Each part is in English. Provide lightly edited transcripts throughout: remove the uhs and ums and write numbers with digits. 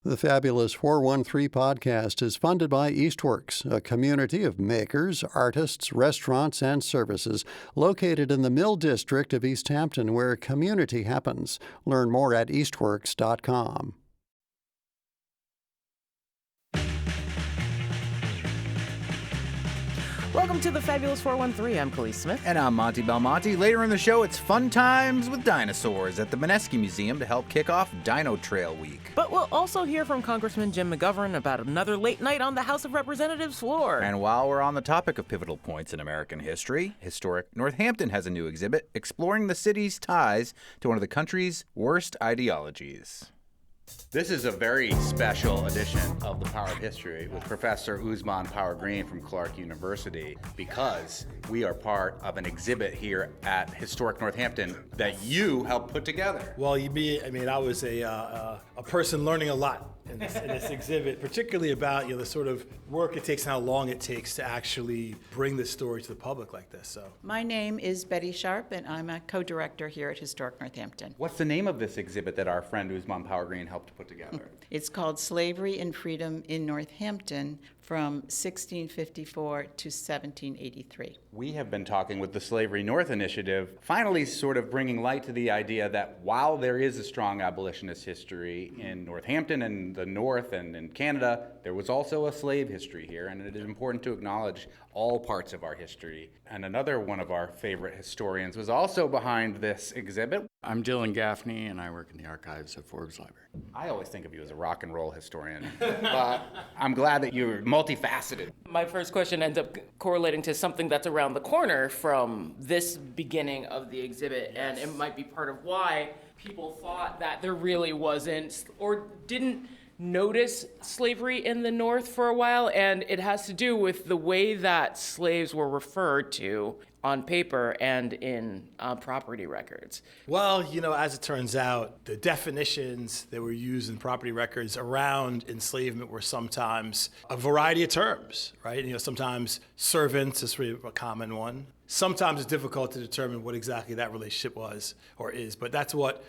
The Fabulous 413 podcast is funded by Eastworks, a community of makers, artists, restaurants, and services located in the Mill District of East Hampton, where community happens. Learn more at eastworks.com. Welcome to the Fabulous 413. I'm Khalees Smith. And I'm Monty Belmonte. Later in the show, it's Fun Times with Dinosaurs at the Mineski Museum to help kick off Dino Trail Week. But we'll also hear from Congressman Jim McGovern about another late night on the House of Representatives floor. And while we're on the topic of pivotal points in American history, historic Northampton has a new exhibit exploring the city's ties to one of the country's worst ideologies. This is a very special edition of The Power of History with Professor Usman Power Green from Clark University, because we are part of an exhibit here at Historic Northampton that you helped put together. Well, I was a person learning a lot in this exhibit, particularly about the sort of work it takes and how long it takes to actually bring this story to the public like this. So, my name is Betty Sharp, and I'm a co-director here at Historic Northampton. What's the name of this exhibit that our friend Usman Power Green helped put together? It's called Slavery and Freedom in Northampton from 1654 to 1783. We have been talking with the Slavery North Initiative, finally sort of bringing light to the idea that while there is a strong abolitionist history in Northampton and the North and in Canada, there was also a slave history here, and it is important to acknowledge all parts of our history. And another one of our favorite historians was also behind this exhibit. I'm Dylan Gaffney, and I work in the archives at Forbes Library. I always think of you as a rock and roll historian, but I'm glad that you're multifaceted. My first question ends up correlating to something that's around the corner from this beginning of the exhibit, and it might be part of why people thought that there really wasn't or didn't notice slavery in the North for a while, and it has to do with the way that slaves were referred to on paper and in property records. well, as it turns out, the definitions that were used in property records around enslavement were sometimes a variety of terms, right? Sometimes servants is really a common one. Sometimes it's difficult to determine what exactly that relationship was or is, but that's what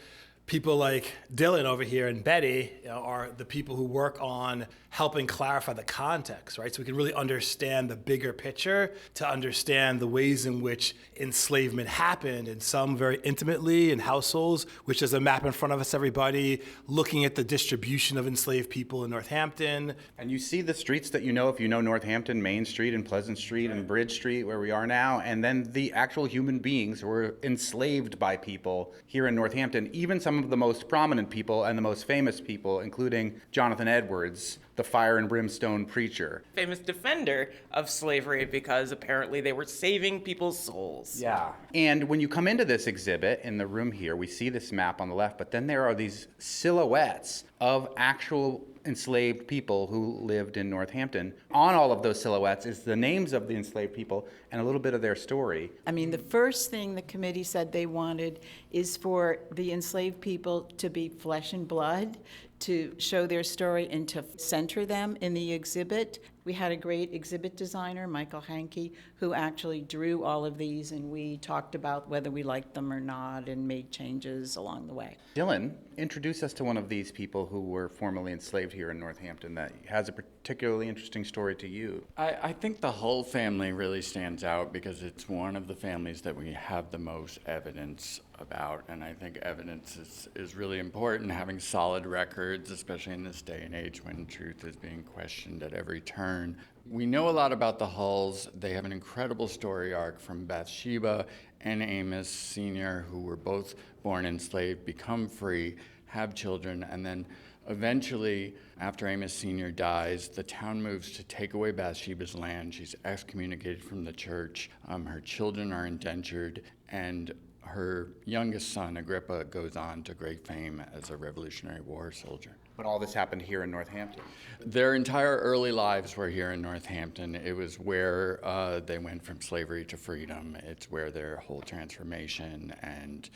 people like Dylan over here and Betty are the people who work on helping clarify the context, right? So we can really understand the bigger picture, to understand the ways in which enslavement happened, and some very intimately in households, which is a map in front of us, everybody, looking at the distribution of enslaved people in Northampton. And you see the streets that if you know Northampton, Main Street and Pleasant Street and Bridge Street, where we are now, and then the actual human beings who were enslaved by people here in Northampton, even some of the most prominent people and the most famous people, including Jonathan Edwards, the fire and brimstone preacher. Famous defender of slavery because apparently they were saving people's souls. Yeah. And when you come into this exhibit in the room here, we see this map on the left, but then there are these silhouettes of actual enslaved people who lived in Northampton. On all of those silhouettes is the names of the enslaved people and a little bit of their story. The first thing the committee said they wanted is for the enslaved people to be flesh and blood, to show their story and to center them in the exhibit. We had a great exhibit designer, Michael Hankey, who actually drew all of these, and we talked about whether we liked them or not and made changes along the way. Dylan, introduce us to one of these people who were formerly enslaved here in Northampton that has a particularly interesting story to you. I think the Hull family really stands out because it's one of the families that we have the most evidence about, and I think evidence is really important, having solid records, especially in this day and age when truth is being questioned at every turn. We know a lot about the Hulls. They have an incredible story arc from Bathsheba and Amos Sr., who were both born enslaved, become free, have children, and then eventually, after Amos Sr. dies, the town moves to take away Bathsheba's land. She's excommunicated from the church. Her children are indentured, and her youngest son, Agrippa, goes on to great fame as a Revolutionary War soldier. But all this happened here in Northampton. Their entire early lives were here in Northampton. It was where they went from slavery to freedom. It's where their whole transformation and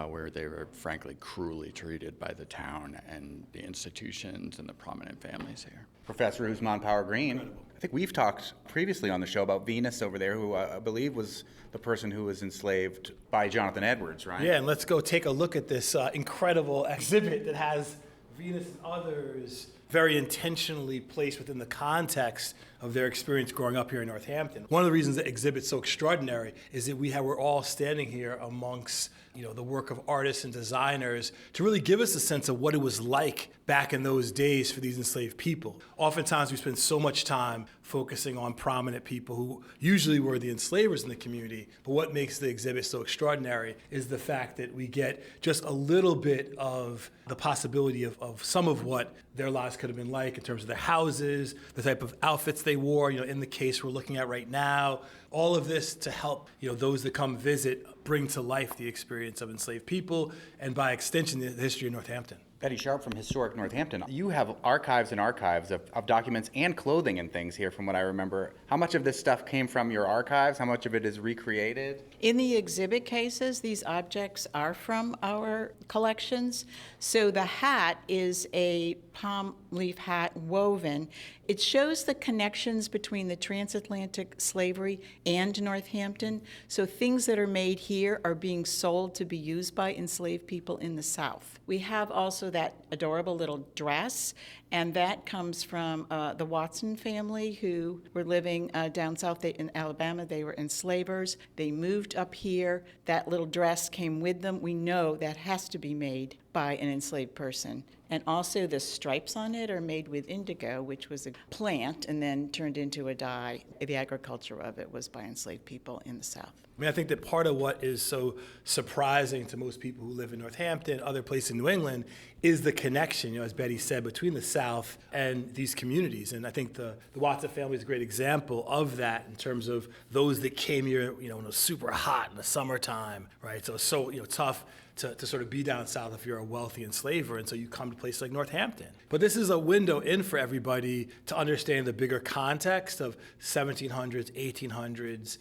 where they were frankly cruelly treated by the town and the institutions and the prominent families here. Professor Usman Power Green, I think we've talked previously on the show about Venus over there, who I believe was the person who was enslaved by Jonathan Edwards, right? Yeah, and let's go take a look at this incredible exhibit that has Venus and others very intentionally placed within the context of their experience growing up here in Northampton. One of the reasons the exhibit's so extraordinary is that we're all standing here amongst the work of artists and designers to really give us a sense of what it was like back in those days for these enslaved people. Oftentimes we spend so much time focusing on prominent people who usually were the enslavers in the community, but what makes the exhibit so extraordinary is the fact that we get just a little bit of the possibility of some of what their lives could have been like in terms of their houses, the type of outfits they wore, in the case we're looking at right now. All of this to help, those that come visit bring to life the experience of enslaved people and by extension the history of Northampton. Betty Sharp from Historic Northampton. You have archives and archives of documents and clothing and things here from what I remember. How much of this stuff came from your archives? How much of it is recreated? In the exhibit cases, these objects are from our collections. So the hat is a palm leaf hat woven. It shows the connections between the transatlantic slavery and Northampton. So things that are made here are being sold to be used by enslaved people in the South. We have also that adorable little dress, and that comes from the Watson family who were living down south in Alabama. They were enslavers. They moved up here. That little dress came with them. We know that has to be made by an enslaved person. And also the stripes on it are made with indigo, which was a plant and then turned into a dye. The agriculture of it was by enslaved people in the South. I think that part of what is so surprising to most people who live in Northampton, other places in New England, is the connection, as Betty said, between the South and these communities. And I think the Watson family is a great example of that in terms of those that came here, when it was super hot in the summertime, right? So it's tough to sort of be down south if you're a wealthy enslaver, and so you come to places like Northampton. But this is a window in for everybody to understand the bigger context of 1700s, 1800s,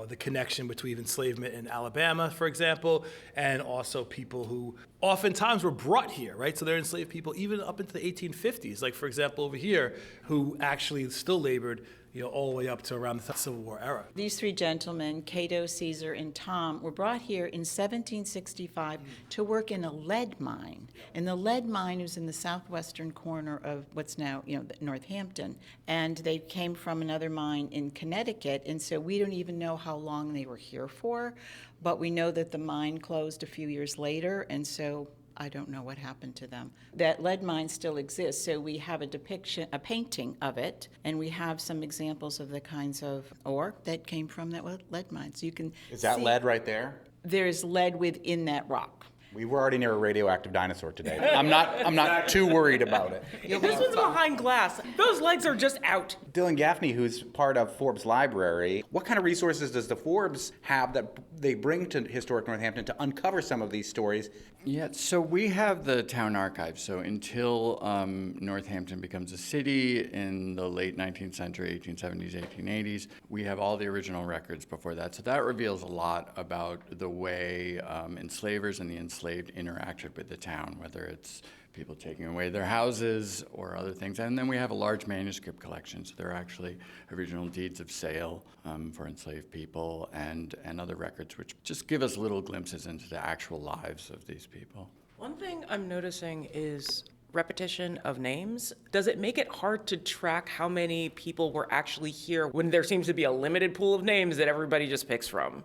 the connection between enslavement in Alabama, for example, and also people who oftentimes were brought here, right? So they're enslaved people even up into the 1850s, like, for example, over here, who actually still labored all the way up to around the Civil War era. These three gentlemen, Cato, Caesar, and Tom, were brought here in 1765 to work in a lead mine. And the lead mine was in the southwestern corner of what's now, Northampton. And they came from another mine in Connecticut, and so we don't even know how long they were here for, but we know that the mine closed a few years later, and so I don't know what happened to them. That lead mine still exists, so we have a depiction, a painting of it, and we have some examples of the kinds of ore that came from that lead mine. So you can Is that see lead right there? there's lead within that rock. We were already near a radioactive dinosaur today. I'm not too worried about it. This one's behind glass. Those legs are just out. Dylan Gaffney, who's part of Forbes Library, what kind of resources does the Forbes have that they bring to Historic Northampton to uncover some of these stories? Yeah, so we have the town archive. So until Northampton becomes a city in the late 19th century, 1870s, 1880s, we have all the original records before that. So that reveals a lot about the way enslavers and the enslaved interacted with the town, whether it's people taking away their houses or other things. And then we have a large manuscript collection. So there are actually original deeds of sale for enslaved people and other records, which just give us little glimpses into the actual lives of these people. One thing I'm noticing is repetition of names. Does it make it hard to track how many people were actually here when there seems to be a limited pool of names that everybody just picks from?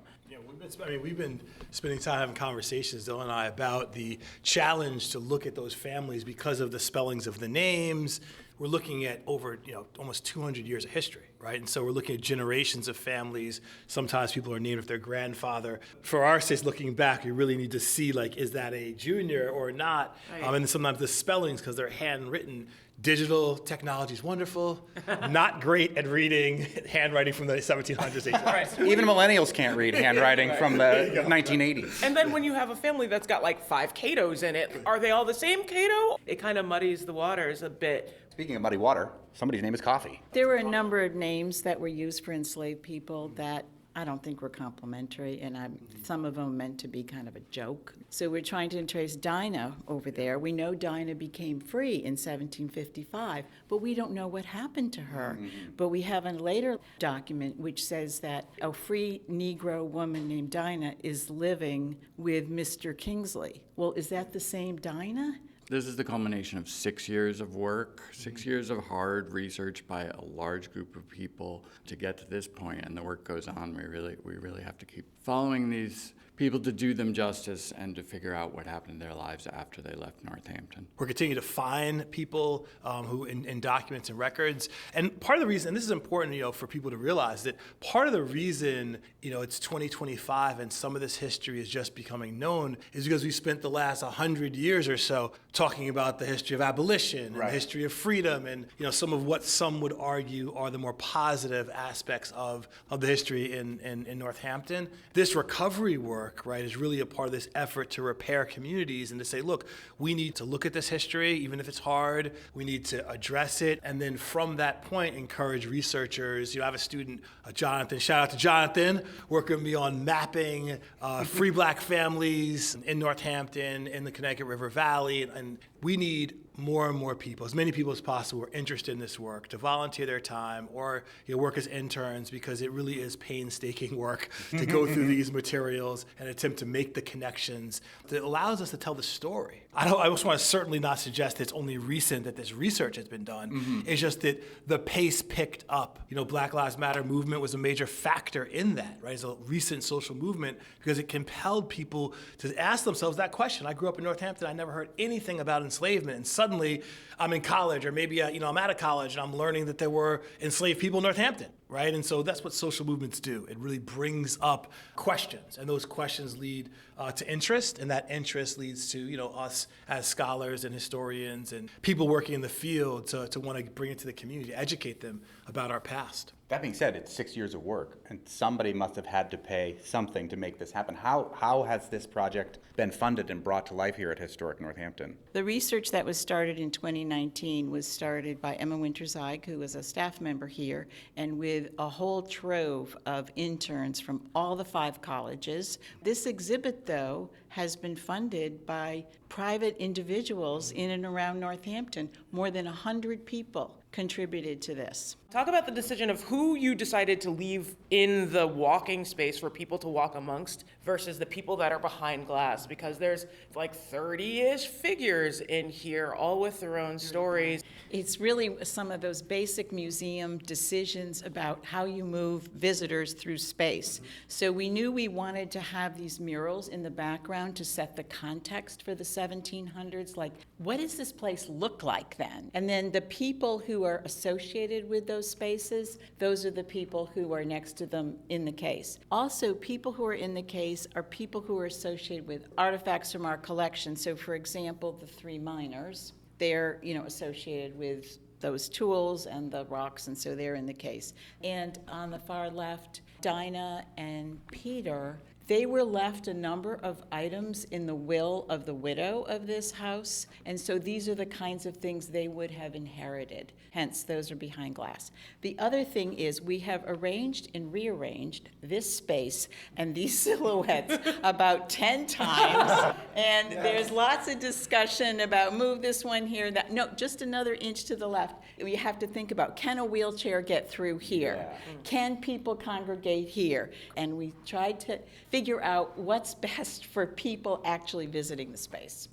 We've been spending time having conversations, Dylan and I, about the challenge to look at those families because of the spellings of the names. We're looking at over, almost 200 years of history, right? And so we're looking at generations of families. Sometimes people are named after their grandfather. For our sake, looking back, you really need to see, is that a junior or not? Right. And then sometimes the spellings, because they're handwritten. Digital technology is wonderful, not great at reading handwriting from the 1700s. Right. Even millennials can't read handwriting from the 1980s. And then when you have a family that's got 5 Catos in it, are they all the same Cato? It kind of muddies the waters a bit. Speaking of muddy water, somebody's name is Coffee. There were a number of names that were used for enslaved people that I don't think were complimentary, and some of them meant to be kind of a joke. So we're trying to trace Dinah over there. We know Dinah became free in 1755, but we don't know what happened to her. But we have a later document which says that a free Negro woman named Dinah is living with Mr. Kingsley. Well, is that the same Dinah? This is the culmination of 6 years of work, 6 years of hard research by a large group of people to get to this point, and the work goes on. We really have to keep following these people to do them justice and to figure out what happened in their lives after they left Northampton. We're continuing to find people who in documents and records. And part of the reason, and this is important, for people to realize that part of the reason, it's 2025 and some of this history is just becoming known is because we spent the last 100 years or so talking about the history of abolition and the history of freedom and, some of what some would argue are the more positive aspects of the history in Northampton. This recovery work, right, is really a part of this effort to repair communities and to say, look, we need to look at this history, even if it's hard. We need to address it. And then from that point, encourage researchers. I have a student, Jonathan, shout out to Jonathan, working with me on mapping free black families in Northampton, in the Connecticut River Valley. And we need more and more people, as many people as possible, who are interested in this work to volunteer their time or work as interns, because it really is painstaking work to go through these materials and attempt to make the connections that allows us to tell the story. I just want to certainly not suggest that it's only recent that this research has been done. It's just that the pace picked up. Black Lives Matter movement was a major factor in that, right? It's a recent social movement because it compelled people to ask themselves that question. I grew up in Northampton. I never heard anything about enslavement, and suddenly I'm in college, or maybe I'm out of college and I'm learning that there were enslaved people in Northampton, right? And so that's what social movements do. It really brings up questions, and those questions lead to interest, and that interest leads to us as scholars and historians and people working in the field to want to bring it to the community, educate them about our past. That being said, it's 6 years of work, and somebody must have had to pay something to make this happen. How has this project been funded and brought to life here at Historic Northampton? The research that was started in 2019 was started by Emma Winterzeig, who was a staff member here, and with a whole trove of interns from all the 5 colleges. This exhibit, though, has been funded by private individuals in and around Northampton. More than 100 people contributed to this. Talk about the decision of who you decided to leave in the walking space for people to walk amongst versus the people that are behind glass, because there's like 30-ish figures in here, all with their own stories. It's really some of those basic museum decisions about how you move visitors through space. So we knew we wanted to have these murals in the background to set the context for the 1700s, like what does this place look like then? And then the people who are associated with those spaces, those are the people who are next to them in the case. Also, people who are in the case are people who are associated with artifacts from our collection. So for example, the 3 miners, they're associated with those tools and the rocks, and so they're in the case. And on the far left, Dinah and Peter, they were left a number of items in the will of the widow of this house, and so these are the kinds of things they would have inherited. Hence, those are behind glass. The other thing is we have arranged and rearranged this space and these silhouettes about 10 times, and there's lots of discussion about move this one here, that, no, just another inch to the left. We have to think about, can a wheelchair get through here? Can people congregate here? And we tried to figure out what's best for people actually visiting the space.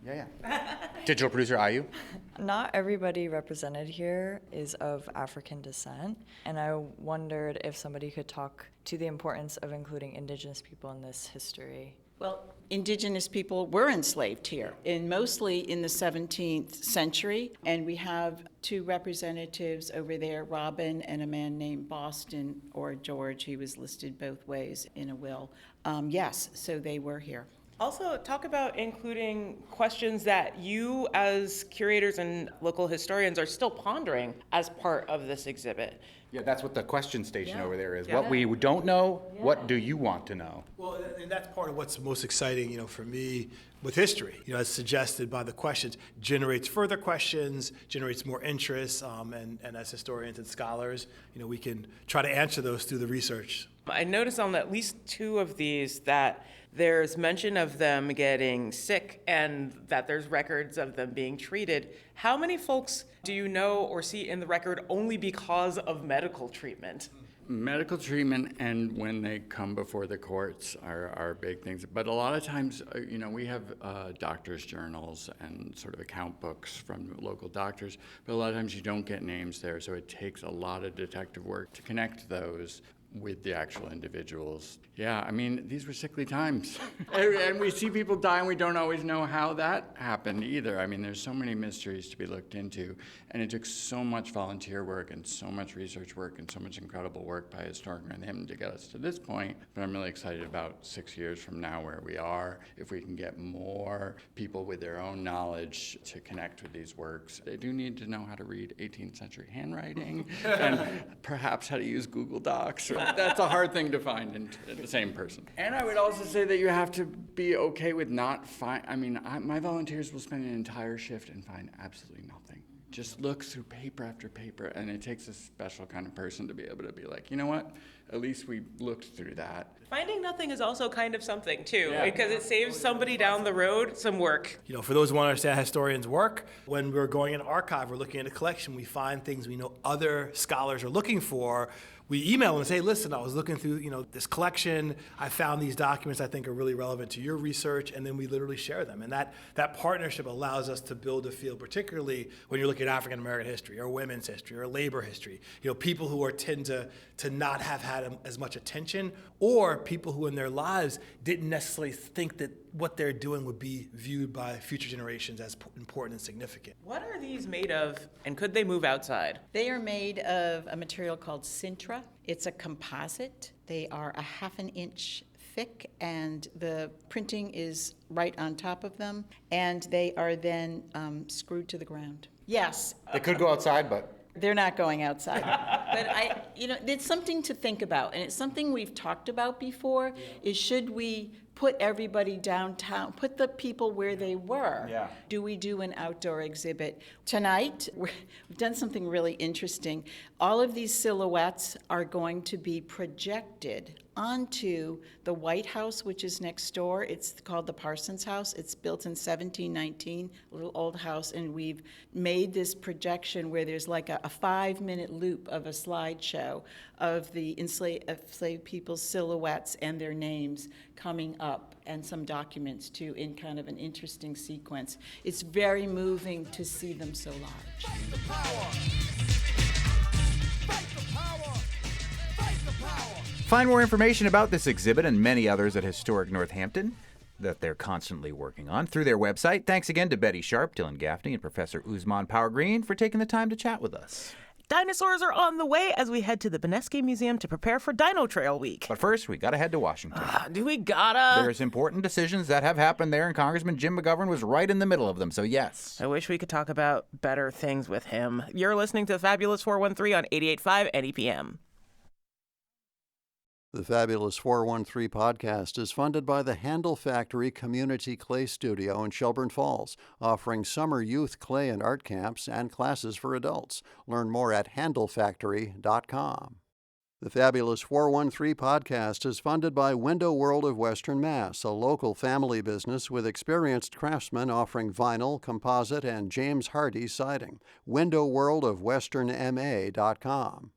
Yeah. Digital producer Ayu? Not everybody represented here is of African descent, and I wondered if somebody could talk to the importance of including Indigenous people in this history. Well, Indigenous people were enslaved here, and mostly in the 17th century, and we have 2 representatives over there, Robin and a man named Boston, or George. He was listed both ways in a will. Yes, so they were here. Also, talk about including questions that you as curators and local historians are still pondering as part of this exhibit. Yeah, that's what the question station over there is. What we don't know, what do you want to know? Well, and that's part of what's most exciting, for me with history. As suggested by the questions, generates further questions, generates more interest, and as historians and scholars, we can try to answer those through the research. I noticed on at least 2 of these that there's mention of them getting sick and that there's records of them being treated. How many folks do you know or see in the record only because of medical treatment? Medical treatment and when they come before the courts are big things. But a lot of times, we have doctors' journals and sort of account books from local doctors, but a lot of times you don't get names there, so it takes a lot of detective work to connect those with the actual individuals. Yeah, I mean, these were sickly times. And we see people die and we don't always know how that happened either. I mean, there's so many mysteries to be looked into, and it took so much volunteer work and so much research work and so much incredible work by Historic Northampton to get us to this point. But I'm really excited about 6 years from now where we are, if we can get more people with their own knowledge to connect with these works. They do need to know how to read 18th century handwriting and perhaps how to use Google Docs. That's a hard thing to find in the same person. And I would also say that you have to be okay with not my volunteers will spend an entire shift and find absolutely nothing. Just look through paper after paper, and it takes a special kind of person to be able to be like, you know what? At least we looked through that. Finding nothing is also kind of something, too, because it saves somebody down the road some work. For those who want to understand how historians work, when we're going in archive, we're looking at a collection, we find things we know other scholars are looking for. We email them and say, listen, I was looking through, this collection. I found these documents I think are really relevant to your research, and then we literally share them. And that partnership allows us to build a field, particularly when you're looking at African American history or women's history or labor history. People who tend to not have had as much attention, or people who in their lives didn't necessarily think that what they're doing would be viewed by future generations as important and significant. What are these made of, and could they move outside? They are made of a material called Sintra. It's a composite. They are a ½ an inch thick, and the printing is right on top of them, and they are then screwed to the ground. Yes. They could go outside, but They're not going outside. But it's something to think about, and it's something we've talked about before, is should we put everybody downtown, put the people where they were? Yeah. Do we do an outdoor exhibit? Tonight, we've done something really interesting. All of these silhouettes are going to be projected onto the White House, which is next door. It's called the Parsons House. It's built in 1719, a little old house, and we've made this projection where there's like a 5-minute loop of a slideshow of the enslaved people's silhouettes and their names coming up, and some documents too, in kind of an interesting sequence. It's very moving to see them so large. Fight the power. Fight the power. Fight the power. Find more information about this exhibit and many others at Historic Northampton that they're constantly working on through their website. Thanks again to Betty Sharp, Dylan Gaffney, and Professor Usman Power Green for taking the time to chat with us. Dinosaurs are on the way as we head to the Benesky Museum to prepare for Dino Trail Week. But first, we gotta head to Washington. Do we gotta? There's important decisions that have happened there, and Congressman Jim McGovern was right in the middle of them, so yes. I wish we could talk about better things with him. You're listening to the Fabulous 413 on 88.5 NEPM. The Fabulous 413 podcast is funded by the Handle Factory Community Clay Studio in Shelburne Falls, offering summer youth clay and art camps and classes for adults. Learn more at handlefactory.com. The Fabulous 413 podcast is funded by Window World of Western Mass, a local family business with experienced craftsmen offering vinyl, composite, and James Hardie siding. windowworldofwesternma.com.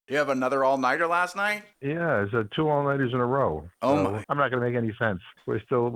You have another all-nighter last night? Yeah, it's 2 all-nighters in a row. Oh, So my. I'm not going to make any sense. We're still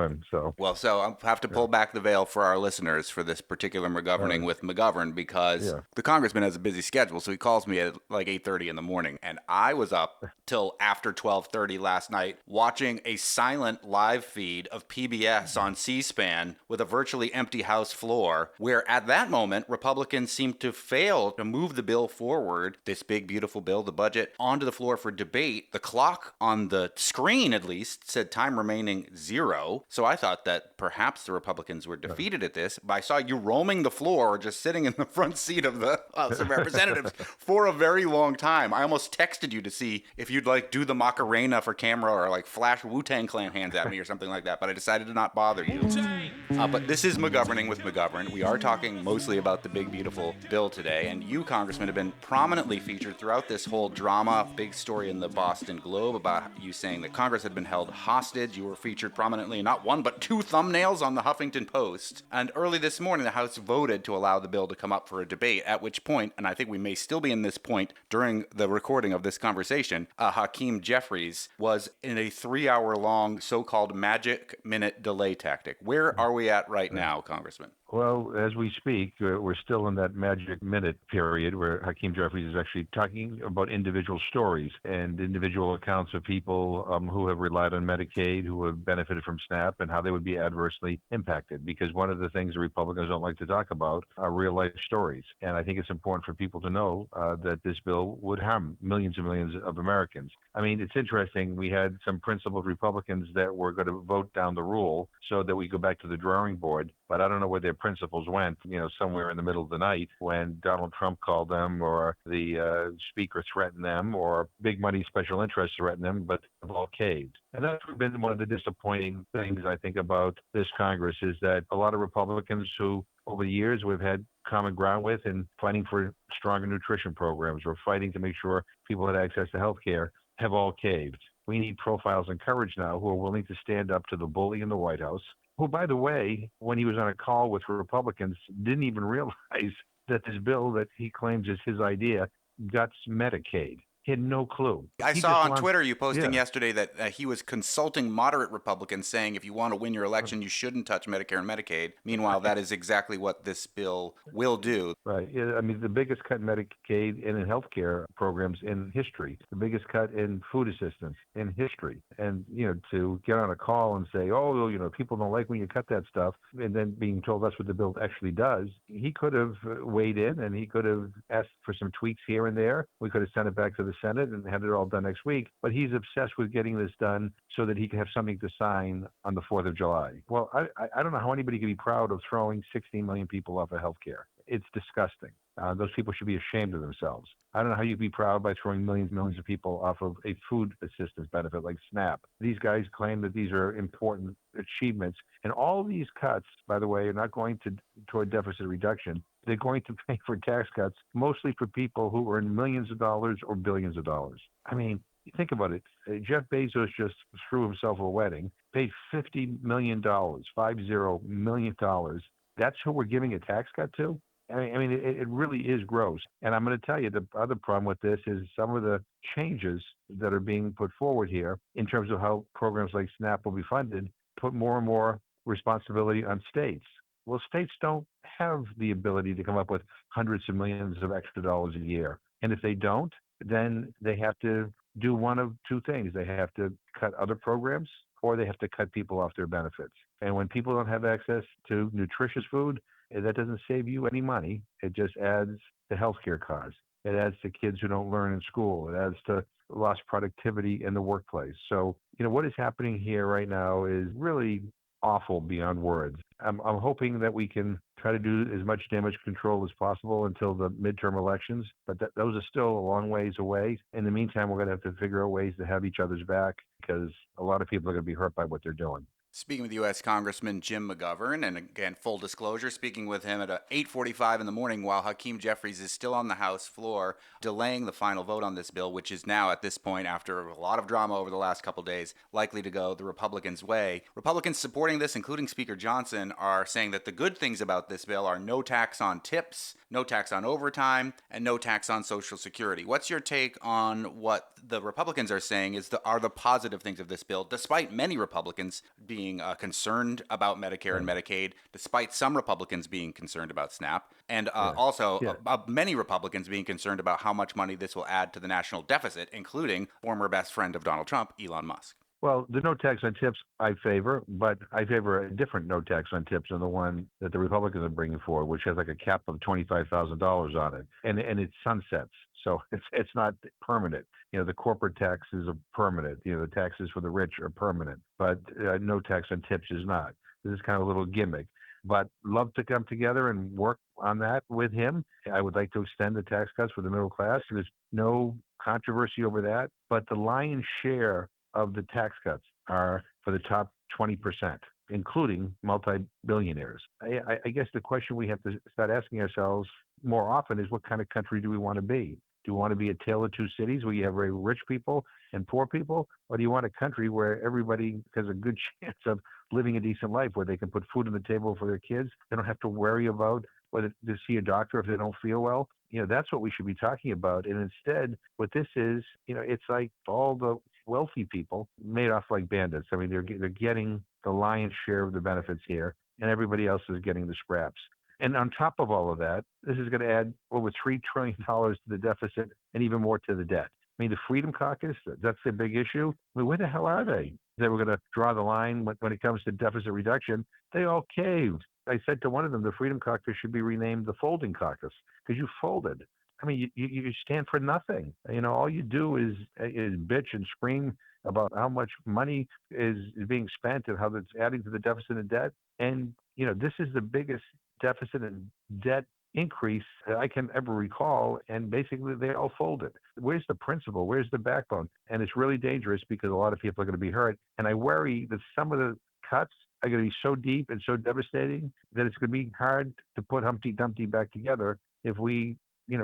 in. So Well, so I'll have to pull back the veil for our listeners for this particular McGoverning with McGovern because the congressman has a busy schedule, so he calls me at like 8:30 in the morning, and I was up till after 12:30 last night watching a silent live feed of PBS on C-SPAN with a virtually empty House floor, where at that moment Republicans seemed to fail to move the bill forward, this big, beautiful bill, the budget, onto the floor for debate. The clock on the screen, at least, said time remaining 0. So I thought that perhaps the Republicans were defeated at this. But I saw you roaming the floor, just sitting in the front seat of the House of Representatives for a very long time. I almost texted you to see if you'd like do the Macarena for camera or like flash Wu-Tang Clan hands at me or something like that. But I decided to not bother you. Wu-Tang. But this is McGoverning with McGovern. We are talking mostly about the big, beautiful bill today. And you, Congressman, have been prominently featured throughout this whole drama. Big story in the Boston Globe about you saying that Congress had been held hostage. You were featured prominently in not one, but two thumbnails on the Huffington Post. And early this morning, the House voted to allow the bill to come up for a debate, at which point, and I think we may still be in this point during the recording of this conversation, Hakeem Jeffries was in a 3-hour-long so-called magic minute delay tactic. Where are we at right now, Congressman? Well, as we speak, we're still in that magic minute period where Hakeem Jeffries is actually talking about individual stories and individual accounts of people who have relied on Medicaid, who have benefited from SNAP, and how they would be adversely impacted. Because one of the things the Republicans don't like to talk about are real life stories. And I think it's important for people to know that this bill would harm millions and millions of Americans. I mean, it's interesting. We had some principled Republicans that were going to vote down the rule so that we go back to the drawing board. But I don't know where their principles went, somewhere in the middle of the night when Donald Trump called them or the speaker threatened them or big money special interests threatened them, but they've all caved. And that's been one of the disappointing things, I think, about this Congress is that a lot of Republicans who over the years we've had common ground with in fighting for stronger nutrition programs or fighting to make sure people had access to health care have all caved. We need profiles and courage now who are willing to stand up to the bully in the White House, who, by the way, when he was on a call with Republicans, didn't even realize that this bill that he claims is his idea guts Medicaid. He had no clue. I saw on Twitter you posting yesterday that he was consulting moderate Republicans saying if you want to win your election, you shouldn't touch Medicare and Medicaid. Meanwhile, that is exactly what this bill will do. Right. Yeah, I mean, the biggest cut in Medicaid and in healthcare programs in history, the biggest cut in food assistance in history. And, to get on a call and say, people don't like when you cut that stuff, and then being told that's what the bill actually does, he could have weighed in and he could have asked for some tweaks here and there. We could have sent it back to the Senate and had it all done next week. But he's obsessed with getting this done so that he can have something to sign on the 4th of July. Well, I don't know how anybody can be proud of throwing 16 million people off of health care. It's disgusting. Those people should be ashamed of themselves. I don't know how you can be proud by throwing millions and millions of people off of a food assistance benefit like SNAP. These guys claim that these are important achievements. And all these cuts, by the way, are not going toward deficit reduction. They're going to pay for tax cuts, mostly for people who earn millions of dollars or billions of dollars. I mean, think about it. Jeff Bezos just threw himself a wedding, paid $50 million, $50 million. That's who we're giving a tax cut to? I mean, it really is gross. And I'm going to tell you, the other problem with this is some of the changes that are being put forward here in terms of how programs like SNAP will be funded put more and more responsibility on states. Well, states don't have the ability to come up with hundreds of millions of extra dollars a year. And if they don't, then they have to do one of two things. They have to cut other programs or they have to cut people off their benefits. And when people don't have access to nutritious food, that doesn't save you any money. It just adds to healthcare costs. It adds to kids who don't learn in school. It adds to lost productivity in the workplace. So, what is happening here right now is really awful beyond words. I'm hoping that we can try to do as much damage control as possible until the midterm elections, but those are still a long ways away. In the meantime, we're going to have to figure out ways to have each other's back because a lot of people are going to be hurt by what they're doing. Speaking with U.S. Congressman Jim McGovern, and again, full disclosure, speaking with him at 8:45 in the morning while Hakeem Jeffries is still on the House floor, delaying the final vote on this bill, which is now, at this point, after a lot of drama over the last couple days, likely to go the Republicans' way. Republicans supporting this, including Speaker Johnson, are saying that the good things about this bill are no tax on tips, no tax on overtime, and no tax on Social Security. What's your take on what the Republicans are saying are the positive things of this bill, despite many Republicans being concerned about Medicare and Medicaid, despite some Republicans being concerned about SNAP, and many Republicans being concerned about how much money this will add to the national deficit, including former best friend of Donald Trump, Elon Musk? Well, the no tax on tips I favor, but I favor a different no tax on tips than the one that the Republicans are bringing forward, which has like a cap of $25,000 on it, and it sunsets. So it's not permanent. The corporate taxes are permanent. The taxes for the rich are permanent, but no tax on tips is not. This is kind of a little gimmick. But love to come together and work on that with him. I would like to extend the tax cuts for the middle class. There's no controversy over that. But the lion's share of the tax cuts are for the top 20%. including multi-billionaires. I guess the question we have to start asking ourselves more often is, what kind of country do we want to be? Do you want to be a tale of two cities where you have very rich people and poor people? Or do you want a country where everybody has a good chance of living a decent life, where they can put food on the table for their kids? They don't have to worry about whether to see a doctor if they don't feel well. That's what we should be talking about. And instead, what this is, it's like all the wealthy people made off like bandits. I mean, they're getting the lion's share of the benefits here, and everybody else is getting the scraps. And on top of all of that, this is going to add over $3 trillion to the deficit and even more to the debt. I mean, the Freedom Caucus, that's the big issue. I mean, where the hell are they? They were going to draw the line when it comes to deficit reduction. They all caved. I said to one of them, the Freedom Caucus should be renamed the Folding Caucus, because you folded. I mean, you stand for nothing. All you do is bitch and scream about how much money is being spent and how that's adding to the deficit and debt. And, this is the biggest deficit and debt increase that I can ever recall, and basically they all folded. Where's the principle? Where's the backbone? And it's really dangerous because a lot of people are going to be hurt. And I worry that some of the cuts are going to be so deep and so devastating that it's going to be hard to put Humpty Dumpty back together if we,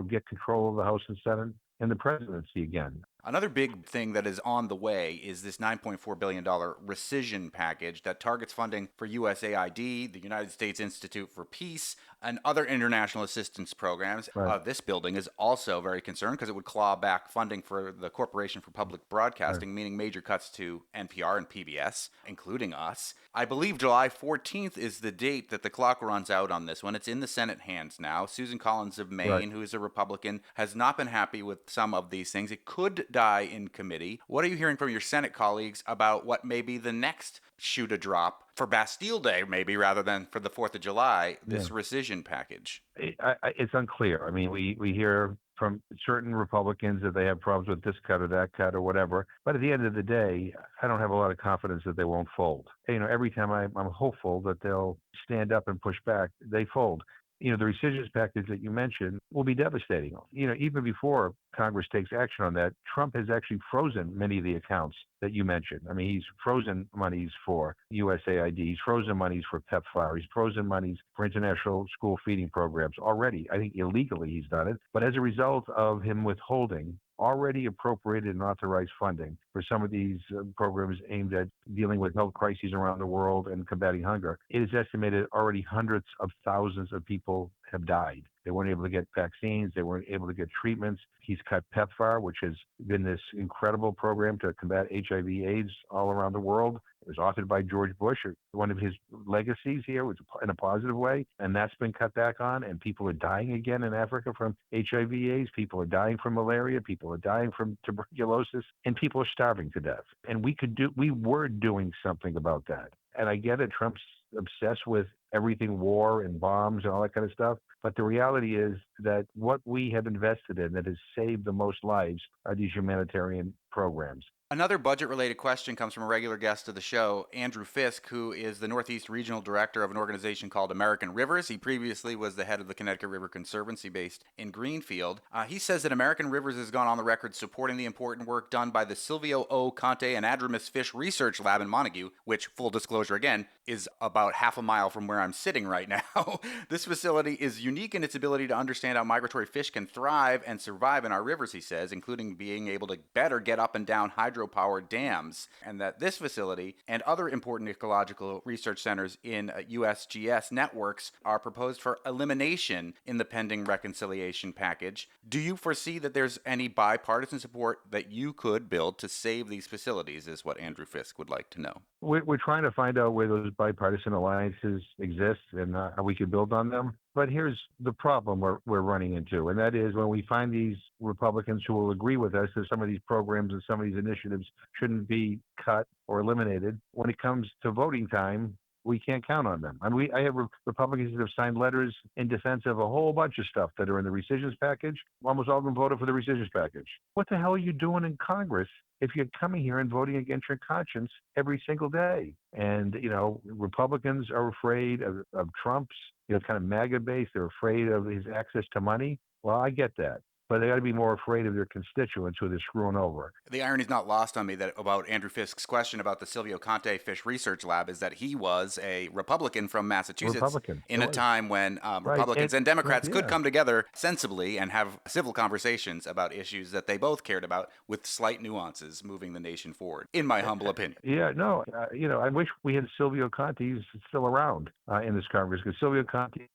get control of the House and Senate and the presidency again. Another big thing that is on the way is this $9.4 billion rescission package that targets funding for USAID, the United States Institute for Peace, and other international assistance programs. Right. This building is also very concerned because it would claw back funding for the Corporation for Public Broadcasting, meaning major cuts to NPR and PBS, including us. I believe July 14th is the date that the clock runs out on this one. It's in the Senate hands now. Susan Collins of Maine, who is a Republican, has not been happy with some of these things. It could die in committee. What are you hearing from your Senate colleagues about what may be the next shoe to drop for Bastille Day, maybe, rather than for the 4th of July, this rescission package? It's unclear. I mean, we hear from certain Republicans that they have problems with this cut or that cut or whatever. But at the end of the day, I don't have a lot of confidence that they won't fold. Every time I'm hopeful that they'll stand up and push back, they fold. The rescission package that you mentioned will be devastating. Even before Congress takes action on that, Trump has actually frozen many of the accounts that you mentioned. I mean, he's frozen monies for USAID, he's frozen monies for PEPFAR, he's frozen monies for international school feeding programs already. I think illegally he's done it. But as a result of him withholding already appropriated and authorized funding for some of these programs aimed at dealing with health crises around the world and combating hunger, it is estimated already hundreds of thousands of people have died. They weren't able to get vaccines. They weren't able to get treatments. He's cut PEPFAR, which has been this incredible program to combat HIV/AIDS all around the world. It was authored by George Bush. One of his legacies here was in a positive way, and that's been cut back on, and people are dying again in Africa from HIV/AIDS. People are dying from malaria. People are dying from tuberculosis, and people are starving to death. And we were doing something about that. And I get it, Trump's obsessed with everything war and bombs and all that kind of stuff. But the reality is that what we have invested in that has saved the most lives are these humanitarian programs. Another budget-related question comes from a regular guest of the show, Andrew Fisk, who is the Northeast Regional Director of an organization called American Rivers. He previously was the head of the Connecticut River Conservancy based in Greenfield. He says that American Rivers has gone on the record supporting the important work done by the Silvio O. Conte Anadromous Fish Research Lab in Montague, which, full disclosure again, is about half a mile from where I'm sitting right now. This facility is unique in its ability to understand how migratory fish can thrive and survive in our rivers, he says, including being able to better get up and down hydropower dams, and that this facility and other important ecological research centers in USGS networks are proposed for elimination in the pending reconciliation package. Do you foresee that there's any bipartisan support that you could build to save these facilities, is what Andrew Fisk would like to know. We're trying to find out where those bipartisan alliances exist and how we can build on them. But here's the problem we're running into, and that is when we find these Republicans who will agree with us that some of these programs and some of these initiatives shouldn't be cut or eliminated, when it comes to voting time, we can't count on them. I mean, I have Republicans that have signed letters in defense of a whole bunch of stuff that are in the rescissions package. Almost all of them voted for the rescissions package. What the hell are you doing in Congress if you're coming here and voting against your conscience every single day? And, Republicans are afraid of Trump's, kind of MAGA base. They're afraid of his access to money. Well, I get that. but they got to be more afraid of their constituents who they're screwing over. The irony's not lost on me that about Andrew Fisk's question about the Silvio Conte Fish Research Lab is that he was a Republican from Massachusetts in a time when Republicans and Democrats could come together sensibly and have civil conversations about issues that they both cared about with slight nuances moving the nation forward, in my humble opinion. Yeah, no, I wish we had Silvio Conte still around in this Congress, because Silvio Conte,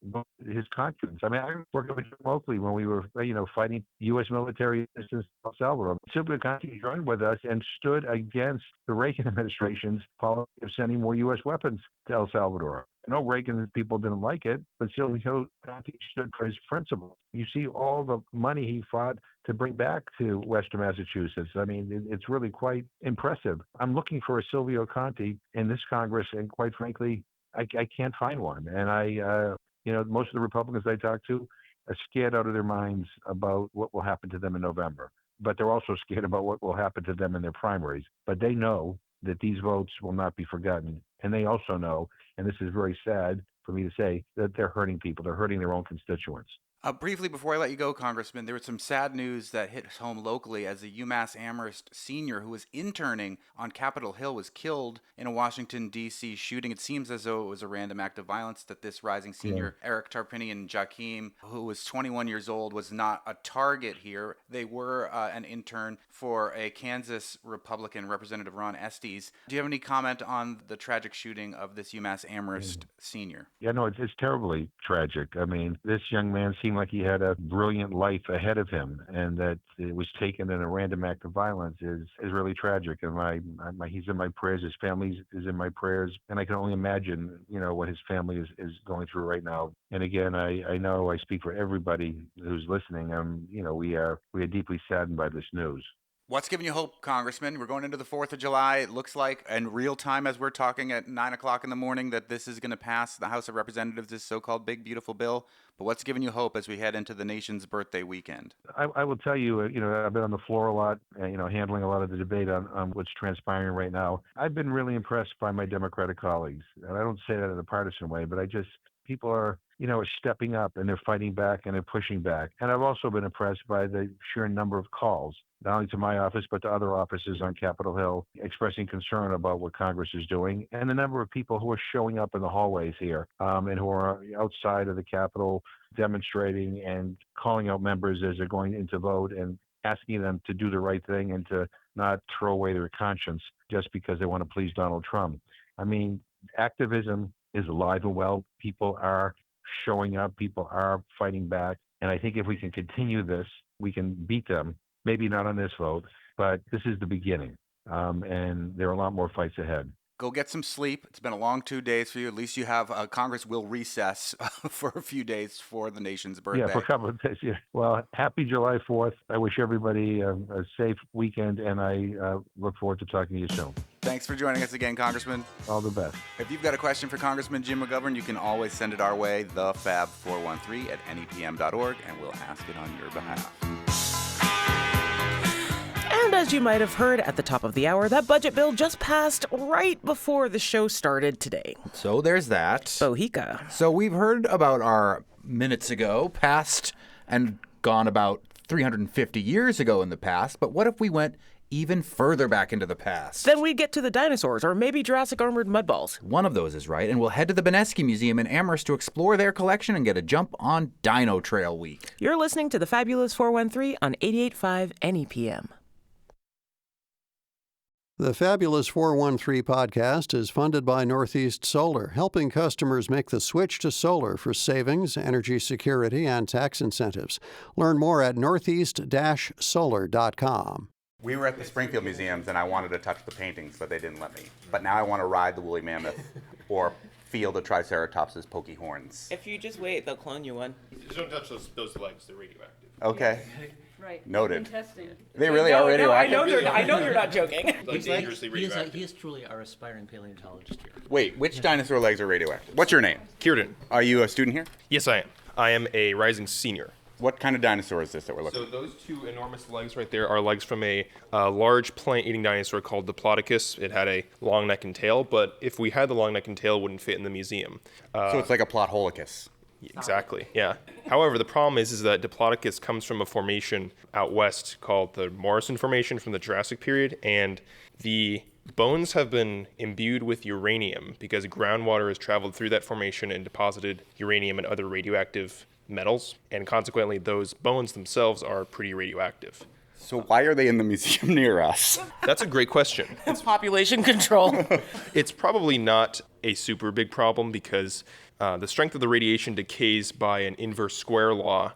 his conscience. I mean, I worked with him locally when we were, fighting U.S. military assistance in El Salvador. Silvio Conte joined with us and stood against the Reagan administration's policy of sending more U.S. weapons to El Salvador. I know Reagan people didn't like it, but Silvio Conte stood for his principles. You see all the money he fought to bring back to Western Massachusetts. I mean, it's really quite impressive. I'm looking for a Silvio Conte in this Congress, and quite frankly, I can't find one. And most of the Republicans I talk to are scared out of their minds about what will happen to them in November. But they're also scared about what will happen to them in their primaries. But they know that these votes will not be forgotten. And they also know, and this is very sad for me to say, that they're hurting people. They're hurting their own constituents. Briefly, before I let you go, Congressman, there was some sad news that hit home locally as a UMass Amherst senior who was interning on Capitol Hill was killed in a Washington, D.C. shooting. It seems as though it was a random act of violence, that this rising senior, Eric Tarpinian Jakim, who was 21 years old, was not a target here. They were an intern for a Kansas Republican, Representative Ron Estes. Do you have any comment on the tragic shooting of this UMass Amherst senior? Yeah, no, it's terribly tragic. I mean, this young man seemed like he had a brilliant life ahead of him, and that it was taken in a random act of violence is really tragic. And he's in my prayers. His family is in my prayers, and I can only imagine, what his family is going through right now. And again, I know I speak for everybody who's listening. We are deeply saddened by this news. What's giving you hope, Congressman? We're going into the 4th of July. It looks like, in real time as we're talking at 9 o'clock in the morning, that this is going to pass the House of Representatives, this so-called big, beautiful bill. But what's giving you hope as we head into the nation's birthday weekend? I will tell you, I've been on the floor a lot, handling a lot of the debate on what's transpiring right now. I've been really impressed by my Democratic colleagues. And I don't say that in a partisan way, but people are, stepping up, and they're fighting back, and they're pushing back. And I've also been impressed by the sheer number of calls, not only to my office, but to other offices on Capitol Hill, expressing concern about what Congress is doing, and the number of people who are showing up in the hallways here, and who are outside of the Capitol demonstrating and calling out members as they're going in to vote, and asking them to do the right thing and to not throw away their conscience just because they want to please Donald Trump. I mean, activism is alive and well. People are showing up. People are fighting back. And I think if we can continue this, we can beat them. Maybe not on this vote, but this is the beginning. And there are a lot more fights ahead. Go get some sleep. It's been a long 2 days for you. At least you have Congress will recess for a few days for the nation's birthday. Yeah, for a couple of days. Yeah. Well, happy July 4th. I wish everybody a safe weekend, and I look forward to talking to you soon. Thanks for joining us again, Congressman. All the best. If you've got a question for Congressman Jim McGovern, you can always send it our way, thefab413@nepm.org, and we'll ask it on your behalf. And as you might have heard at the top of the hour, that budget bill just passed right before the show started today. So there's that. Bohica. So we've heard about our minutes ago, past and gone about 350 years ago in the past, but what if we went even further back into the past? Then we'd get to the dinosaurs, or maybe Jurassic armored mudballs. One of those is right, and we'll head to the Benesky Museum in Amherst to explore their collection and get a jump on Dino Trail Week. You're listening to the Fabulous 413 on 88.5 NEPM. The Fabulous 413 podcast is funded by Northeast Solar, helping customers make the switch to solar for savings, energy security, and tax incentives. Learn more at northeast-solar.com. We were at the Springfield Museums, and I wanted to touch the paintings, but they didn't let me. But now I want to ride the woolly mammoth or feel the Triceratops's pokey horns. If you just wait, they'll clone you one. Just don't touch those legs, they're radioactive. Okay. Right. Noted. Testing. They really are radioactive. I know you're not joking. Like dangerously radioactive. He is truly our aspiring paleontologist here. Wait, which dinosaur legs are radioactive? What's your name? Kieran. Are you a student here? Yes, I am. I am a rising senior. What kind of dinosaur is this that we're looking at? So those two enormous legs right there are legs from a large plant-eating dinosaur called Diplodocus. It had a long neck and tail, but if we had the long neck and tail, it wouldn't fit in the museum. So it's like a Plotholicus. Exactly, yeah. However, the problem is that Diplodocus comes from a formation out west called the Morrison Formation from the Jurassic period, and the bones have been imbued with uranium because groundwater has traveled through that formation and deposited uranium and other radioactive metals, and consequently those bones themselves are pretty radioactive. So why are they in the museum near us? That's a great question. It's population control. It's probably not a super big problem because the strength of the radiation decays by an inverse square law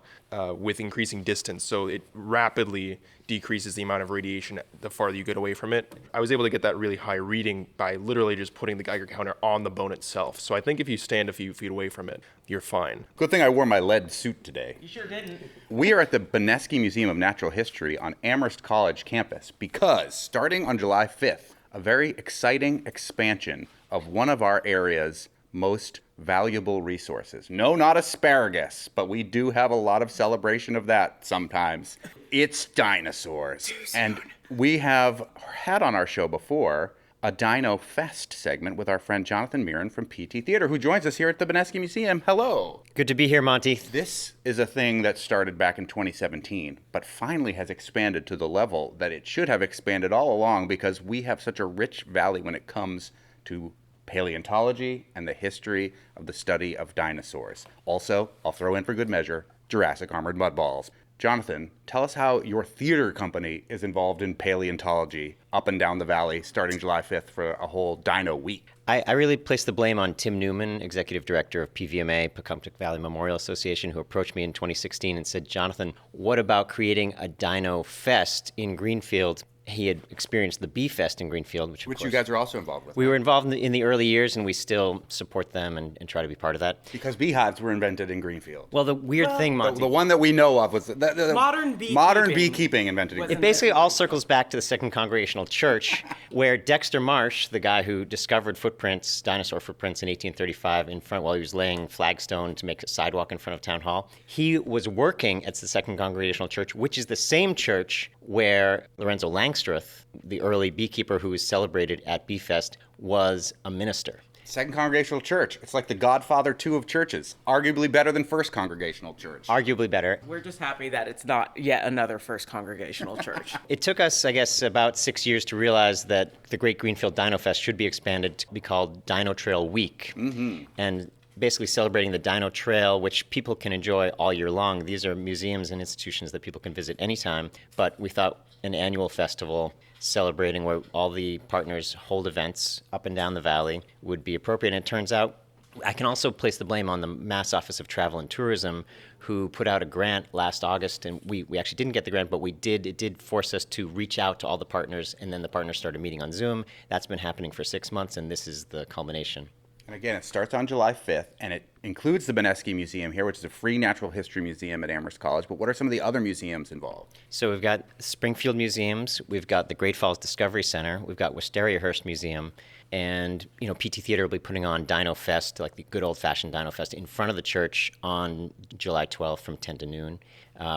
with increasing distance. So it rapidly decreases the amount of radiation the farther you get away from it. I was able to get that really high reading by literally just putting the Geiger counter on the bone itself. So I think if you stand a few feet away from it, you're fine. Good thing I wore my lead suit today. You sure didn't. We are at the Benesky Museum of Natural History on Amherst College campus because starting on July 5th, a very exciting expansion of one of our area's most valuable resources. No, not asparagus, but we do have a lot of celebration of that sometimes. It's dinosaurs. And we have had on our show before a Dino Fest segment with our friend Jonathan Mirren from PT Theater, who joins us here at the Benesky Museum. Hello. Good to be here, Monty. This is a thing that started back in 2017, but finally has expanded to the level that it should have expanded all along because we have such a rich valley when it comes to paleontology and the history of the study of dinosaurs. Also, I'll throw in for good measure, Jurassic Armored Mudballs. Jonathan, tell us how your theater company is involved in paleontology up and down the valley starting July 5th for a whole Dino Week. I really place the blame on Tim Newman, Executive Director of PVMA, Pocumtuck Valley Memorial Association, who approached me in 2016 and said, Jonathan, what about creating a Dino Fest in Greenfield? He had experienced the Bee Fest in Greenfield, which you guys are also involved with. We were involved in the early years, and we still support them and try to be part of that. Because beehives were invented in Greenfield. Well, the weird thing, Monty... The one that we know of was... Modern beekeeping invented in It Greenfield. basically all circles back to the Second Congregational Church, where Dexter Marsh, the guy who discovered footprints, dinosaur footprints in 1835 in front while he was laying flagstone to make a sidewalk in front of Town Hall, he was working at the Second Congregational Church, which is the same church where Lorenzo Langstruth, the early beekeeper who was celebrated at Bee Fest, was a minister. Second Congregational Church. It's like the Godfather 2 of churches. Arguably better than First Congregational Church. Arguably better. We're just happy that it's not yet another First Congregational Church. It took us, I guess, about 6 years to realize that the Great Greenfield Dino Fest should be expanded to be called Dino Trail Week. Mm-hmm. And basically celebrating the Dino Trail, which people can enjoy all year long. These are museums and institutions that people can visit anytime, but we thought an annual festival celebrating where all the partners hold events up and down the valley would be appropriate. And it turns out I can also place the blame on the Mass Office of Travel and Tourism, who put out a grant last August, and we actually didn't get the grant, but it did force us to reach out to all the partners, and then the partners started meeting on Zoom. That's been happening for 6 months, and this is the culmination. And again, it starts on July 5th, and it includes the Benesky Museum here, which is a free natural history museum at Amherst College. But what are some of the other museums involved? So we've got Springfield Museums, we've got the Great Falls Discovery Center, we've got Wistariahurst Museum, and PT Theater will be putting on Dino Fest, like the good old-fashioned Dino Fest, in front of the church on July 12th from 10 to noon.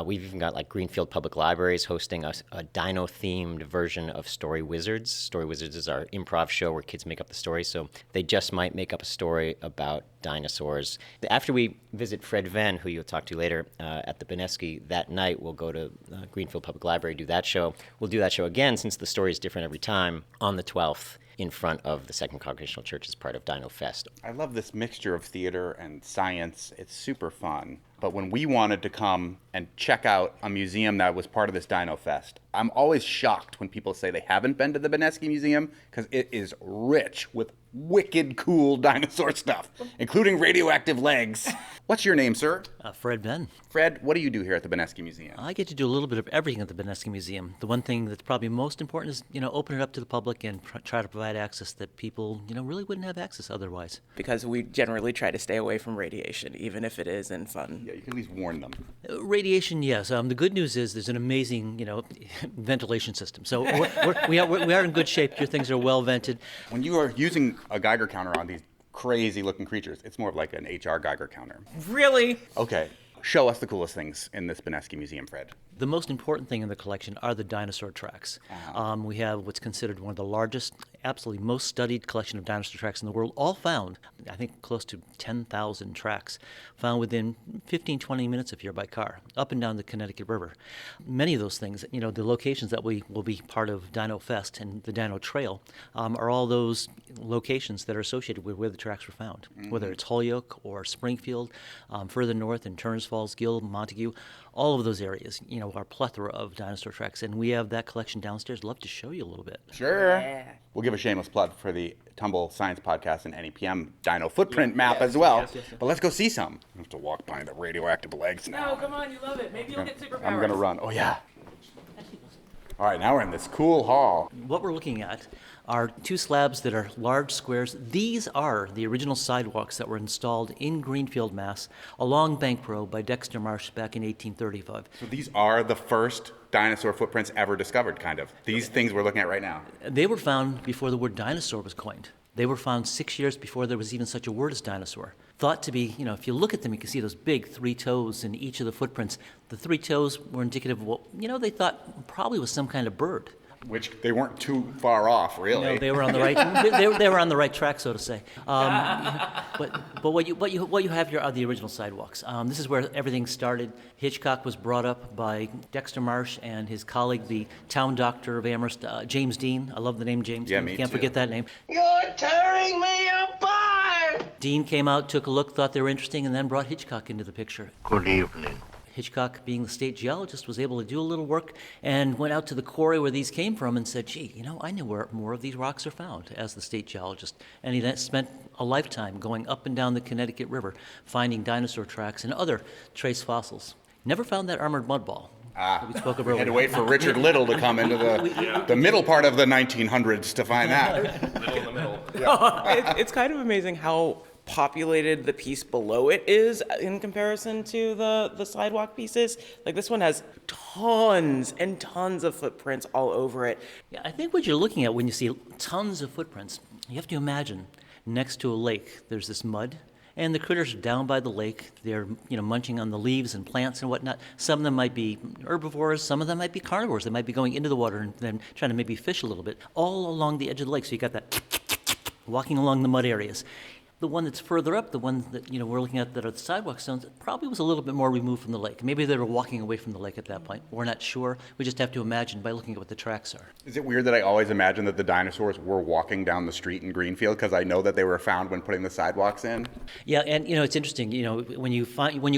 We've even got like Greenfield Public Libraries hosting a dino-themed version of Story Wizards. Story Wizards is our improv show where kids make up the stories, so they just might make up a story about dinosaurs. After we visit Fred Venn, who you'll talk to later, at the Benesky, that night we'll go to Greenfield Public Library, do that show. We'll do that show again, since the story is different every time, on the 12th. In front of the Second Congregational Church as part of Dino Fest. I love this mixture of theater and science. It's super fun. But when we wanted to come and check out a museum that was part of this Dino Fest, I'm always shocked when people say they haven't been to the Benesky Museum, because it is rich with wicked cool dinosaur stuff, including radioactive legs. What's your name, sir? Fred Venn. Fred, what do you do here at the Benesky Museum? I get to do a little bit of everything at the Benesky Museum. The one thing that's probably most important is, open it up to the public and try to provide access that people, really wouldn't have access otherwise. Because we generally try to stay away from radiation, even if it isn't fun. Yeah, you can at least warn them. Radiation, yes. The good news is there's an amazing, ventilation system. So we are in good shape. Your things are well vented. When you are using a Geiger counter on these crazy-looking creatures, it's more of like an HR Geiger counter. Really? Okay. Show us the coolest things in this Benesky Museum, Fred. The most important thing in the collection are the dinosaur tracks. We have what's considered one of the largest absolutely most studied collection of dinosaur tracks in the world, all found, I think close to 10,000 tracks, found within 15, 20 minutes if you're by car, up and down the Connecticut River. Many of those things, the locations that we will be part of Dino Fest and the Dino Trail are all those locations that are associated with where the tracks were found, whether it's Holyoke or Springfield, further north in Turners Falls, Gill, Montague, all of those areas, are a plethora of dinosaur tracks, and we have that collection downstairs. Love to show you a little bit. Sure. Yeah. We'll give a shameless plug for the Tumble Science Podcast and NEPM Dino Footprint Map as well. Yes. But let's go see some. I have to walk by the radioactive legs now. No, come on, you love it. Maybe you'll get superpowers. I'm going to run. Oh, yeah. All right, now we're in this cool hall. What we're looking at are two slabs that are large squares. These are the original sidewalks that were installed in Greenfield, Mass, along Bank Road by Dexter Marsh back in 1835. So these are the first dinosaur footprints ever discovered, kind of. These things we're looking at right now. They were found before the word dinosaur was coined. They were found 6 years before there was even such a word as dinosaur. Thought to be, if you look at them, you can see those big 3 toes in each of the footprints. The 3 toes were indicative of what, they thought probably was some kind of bird. Which they weren't too far off, really. No, they were on the right. they were on the right track, so to say. But what you have here are the original sidewalks. This is where everything started. Hitchcock was brought up by Dexter Marsh and his colleague, the town doctor of Amherst, James Dean. I love the name James. Yeah, Dean. me Can't too. forget that name. You're tearing me apart! Dean came out, took a look, thought they were interesting, and then brought Hitchcock into the picture. Good evening. Hitchcock, being the state geologist, was able to do a little work and went out to the quarry where these came from and said, gee, I know where more of these rocks are found as the state geologist. And he then spent a lifetime going up and down the Connecticut River, finding dinosaur tracks and other trace fossils. Never found that armored mud ball. We spoke of earlier. Had to wait for Richard Little to come into the middle part of the 1900s to find that. Middle in the middle. It's kind of amazing how populated the piece below it is in comparison to the sidewalk pieces. Like this one has tons and tons of footprints all over it. Yeah, I think what you're looking at when you see tons of footprints, you have to imagine next to a lake, there's this mud, and the critters are down by the lake. They're munching on the leaves and plants and whatnot. Some of them might be herbivores. Some of them might be carnivores. They might be going into the water and then trying to maybe fish a little bit, all along the edge of the lake. So you got that walking along the mud areas. The one that's further up, the one that we're looking at that are the sidewalk stones, probably was a little bit more removed from the lake. Maybe they were walking away from the lake at that point. We're not sure. We just have to imagine by looking at what the tracks are. Is it weird that I always imagined that the dinosaurs were walking down the street in Greenfield because I know that they were found when putting the sidewalks in? Yeah, and it's interesting. When you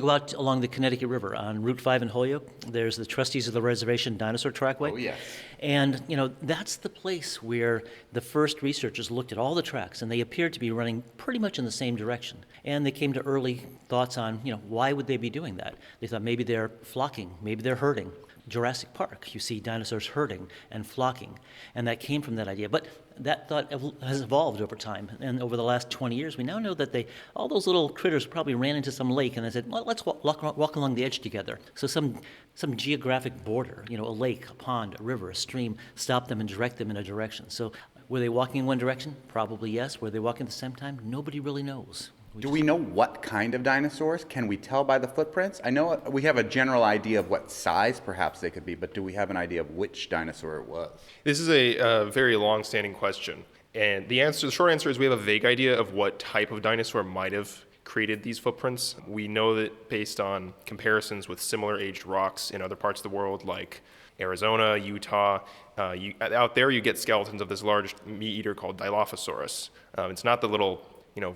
go out along the Connecticut River on Route 5 in Holyoke, there's the Trustees of the Reservation Dinosaur Trackway. Oh yes. And that's the place where the first researchers looked at all the tracks, and they appeared to be running pretty much in the same direction. And they came to early thoughts on, why would they be doing that? They thought maybe they're flocking, maybe they're herding. Jurassic Park, you see dinosaurs herding and flocking, and that came from that idea. But that thought has evolved over time, and over the last 20 years, we now know that all those little critters probably ran into some lake, and they said, well, let's walk along the edge together. So some geographic border, a lake, a pond, a river, a stream, stop them and direct them in a direction. So were they walking in one direction? Probably yes. Were they walking at the same time? Nobody really knows. Do we know what kind of dinosaurs? Can we tell by the footprints? I know we have a general idea of what size perhaps they could be, but do we have an idea of which dinosaur it was? This is a very long-standing question. And the short answer is we have a vague idea of what type of dinosaur might have created these footprints. We know that based on comparisons with similar aged rocks in other parts of the world, like Arizona, Utah, out there you get skeletons of this large meat eater called Dilophosaurus. It's not the little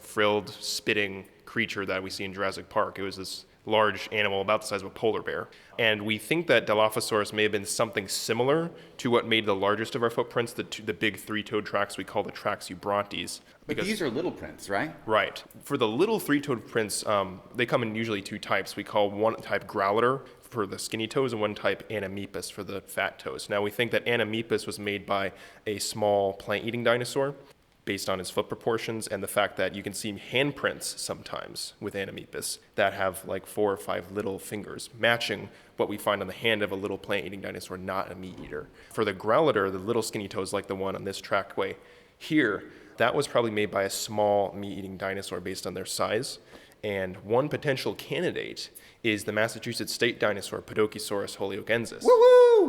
frilled, spitting creature that we see in Jurassic Park. It was this large animal about the size of a polar bear. And we think that Dilophosaurus may have been something similar to what made the largest of our footprints, the big 3-toed tracks we call the Traxeubrontes. But these are little prints, right? Right. For the little 3-toed prints, they come in usually 2 types. We call one type Growliter for the skinny toes and one type Anomepus for the fat toes. Now we think that Anomepus was made by a small plant-eating dinosaur, based on his foot proportions and the fact that you can see handprints sometimes with Anomepus that have like 4 or 5 little fingers, matching what we find on the hand of a little plant-eating dinosaur, not a meat eater. For the Growliter, the little skinny toes like the one on this trackway here, that was probably made by a small meat-eating dinosaur based on their size. And one potential candidate is the Massachusetts state dinosaur, Podokesaurus holyokensis. Woo-hoo!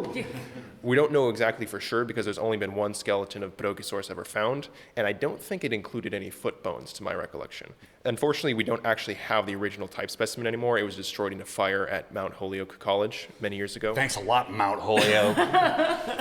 We don't know exactly for sure because there's only been one skeleton of Podokesaurus ever found, and I don't think it included any foot bones to my recollection. Unfortunately, we don't actually have the original type specimen anymore. It was destroyed in a fire at Mount Holyoke College many years ago. Thanks a lot, Mount Holyoke.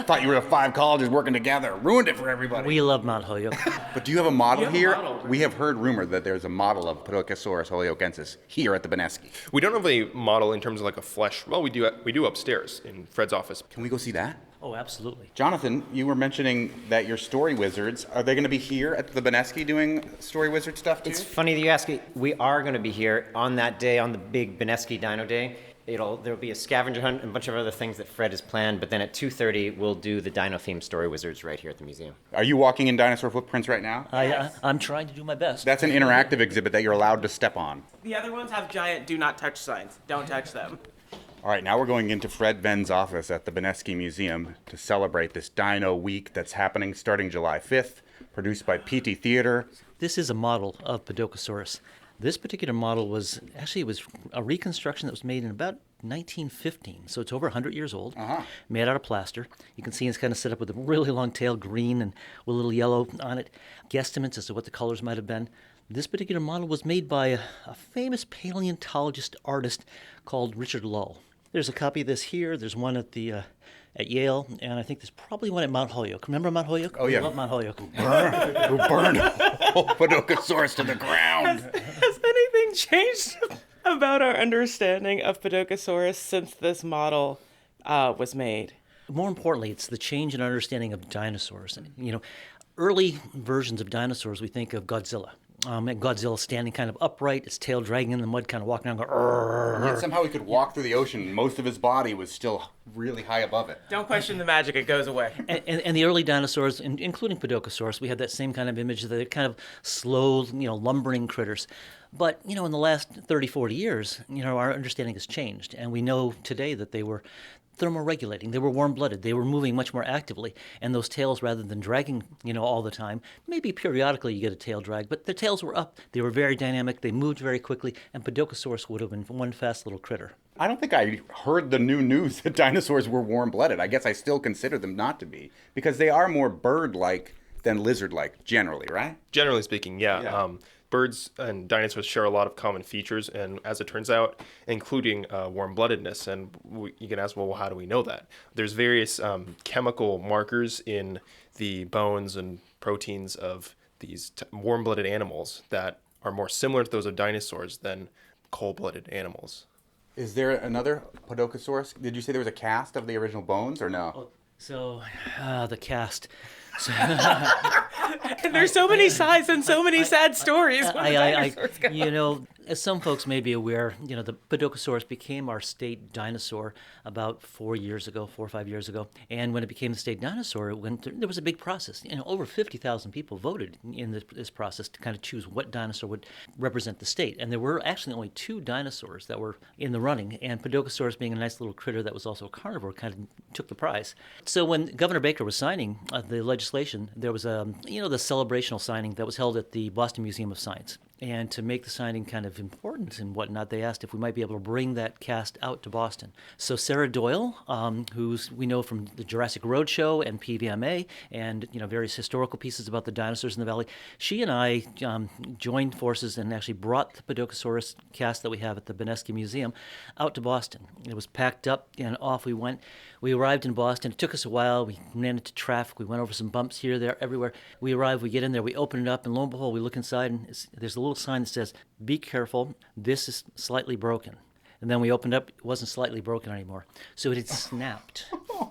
Thought you were the 5 colleges working together. Ruined it for everybody. We love Mount Holyoke. But do you have a model here? model. We have heard rumor that there's a model of Podokesaurus holyokensis here at the Benesky. We don't have a model in terms of like a flesh. Well, we do upstairs in Fred's office. Can we go see that? Oh, absolutely. Jonathan, you were mentioning that your Story Wizards, are they going to be here at the Benesky doing Story Wizard stuff too? It's funny that you ask. We are going to be here on that day, on the big Benesky Dino Day. There'll be a scavenger hunt and a bunch of other things that Fred has planned, but then at 2:30 we'll do the dino-themed Story Wizards right here at the museum. Are you walking in dinosaur footprints right now? I'm trying to do my best. That's an interactive exhibit that you're allowed to step on. The other ones have giant do not touch signs. Don't touch them. All right, now we're going into Fred Venn's office at the Benesky Museum to celebrate this Dino Week that's happening starting July 5th, produced by PT Theater. This is a model of Podokesaurus. This particular model was a reconstruction that was made in about 1915, so it's over 100 years old, made out of plaster. You can see it's kind of set up with a really long tail, green and with a little yellow on it. Guesstimates as to what the colors might have been. This particular model was made by a famous paleontologist artist called Richard Lull. There's a copy of this here. There's one at Yale, and I think there's probably one at Mount Holyoke. Remember Mount Holyoke? Oh, yeah. I love Mount Holyoke. Who burned Podokesaurus to the ground. Has anything changed about our understanding of Podokesaurus since this model was made? More importantly, it's the change in our understanding of dinosaurs. And, early versions of dinosaurs, we think of Godzilla. And Godzilla standing kind of upright, his tail dragging in the mud, kind of walking around, going, Yet somehow he could walk through the ocean. Most of his body was still really high above it. Don't question the magic, it goes away. And the early dinosaurs, including Podokesaurus, we had that same kind of image, the kind of slow, lumbering critters. But, in the last 30, 40 years, our understanding has changed. And we know today that they were thermoregulating. They were warm-blooded. They were moving much more actively. And those tails, rather than dragging, all the time, maybe periodically you get a tail drag, but the tails were up. They were very dynamic. They moved very quickly. And Podokesaurus would have been one fast little critter. I don't think I heard the new news that dinosaurs were warm-blooded. I guess I still consider them not to be, because they are more bird-like than lizard-like, generally, right? Generally speaking, yeah. Birds and dinosaurs share a lot of common features, and as it turns out, including warm-bloodedness. And you can ask, well, how do we know that? There's various chemical markers in the bones and proteins of these warm-blooded animals that are more similar to those of dinosaurs than cold-blooded animals. Is there another Podokesaurus? Did you say there was a cast of the original bones, or no? So, the cast. And there's so many sides and so many sad stories. As some folks may be aware, the Podokesaurus became our state dinosaur about 4 or 5 years ago. And when it became the state dinosaur, there was a big process. Over 50,000 people voted in this process to kind of choose what dinosaur would represent the state. And there were actually only 2 dinosaurs that were in the running. And Podokesaurus, being a nice little critter that was also a carnivore, kind of took the prize. So when Governor Baker was signing the legislation, there was the celebrational signing that was held at the Boston Museum of Science. And to make the signing kind of important and whatnot, they asked if we might be able to bring that cast out to Boston. So Sarah Doyle, who we know from the Jurassic Roadshow and PVMA and various historical pieces about the dinosaurs in the valley, she and I joined forces and actually brought the Podokesaurus cast that we have at the Benesky Museum out to Boston. It was packed up and off we went. We arrived in Boston. It took us a while. We ran into traffic. We went over some bumps here, there, everywhere. We arrived, we get in there, we open it up, and lo and behold, we look inside, and there's a little sign that says, "Be careful, this is slightly broken." And then we opened up, it wasn't slightly broken anymore. So it had snapped.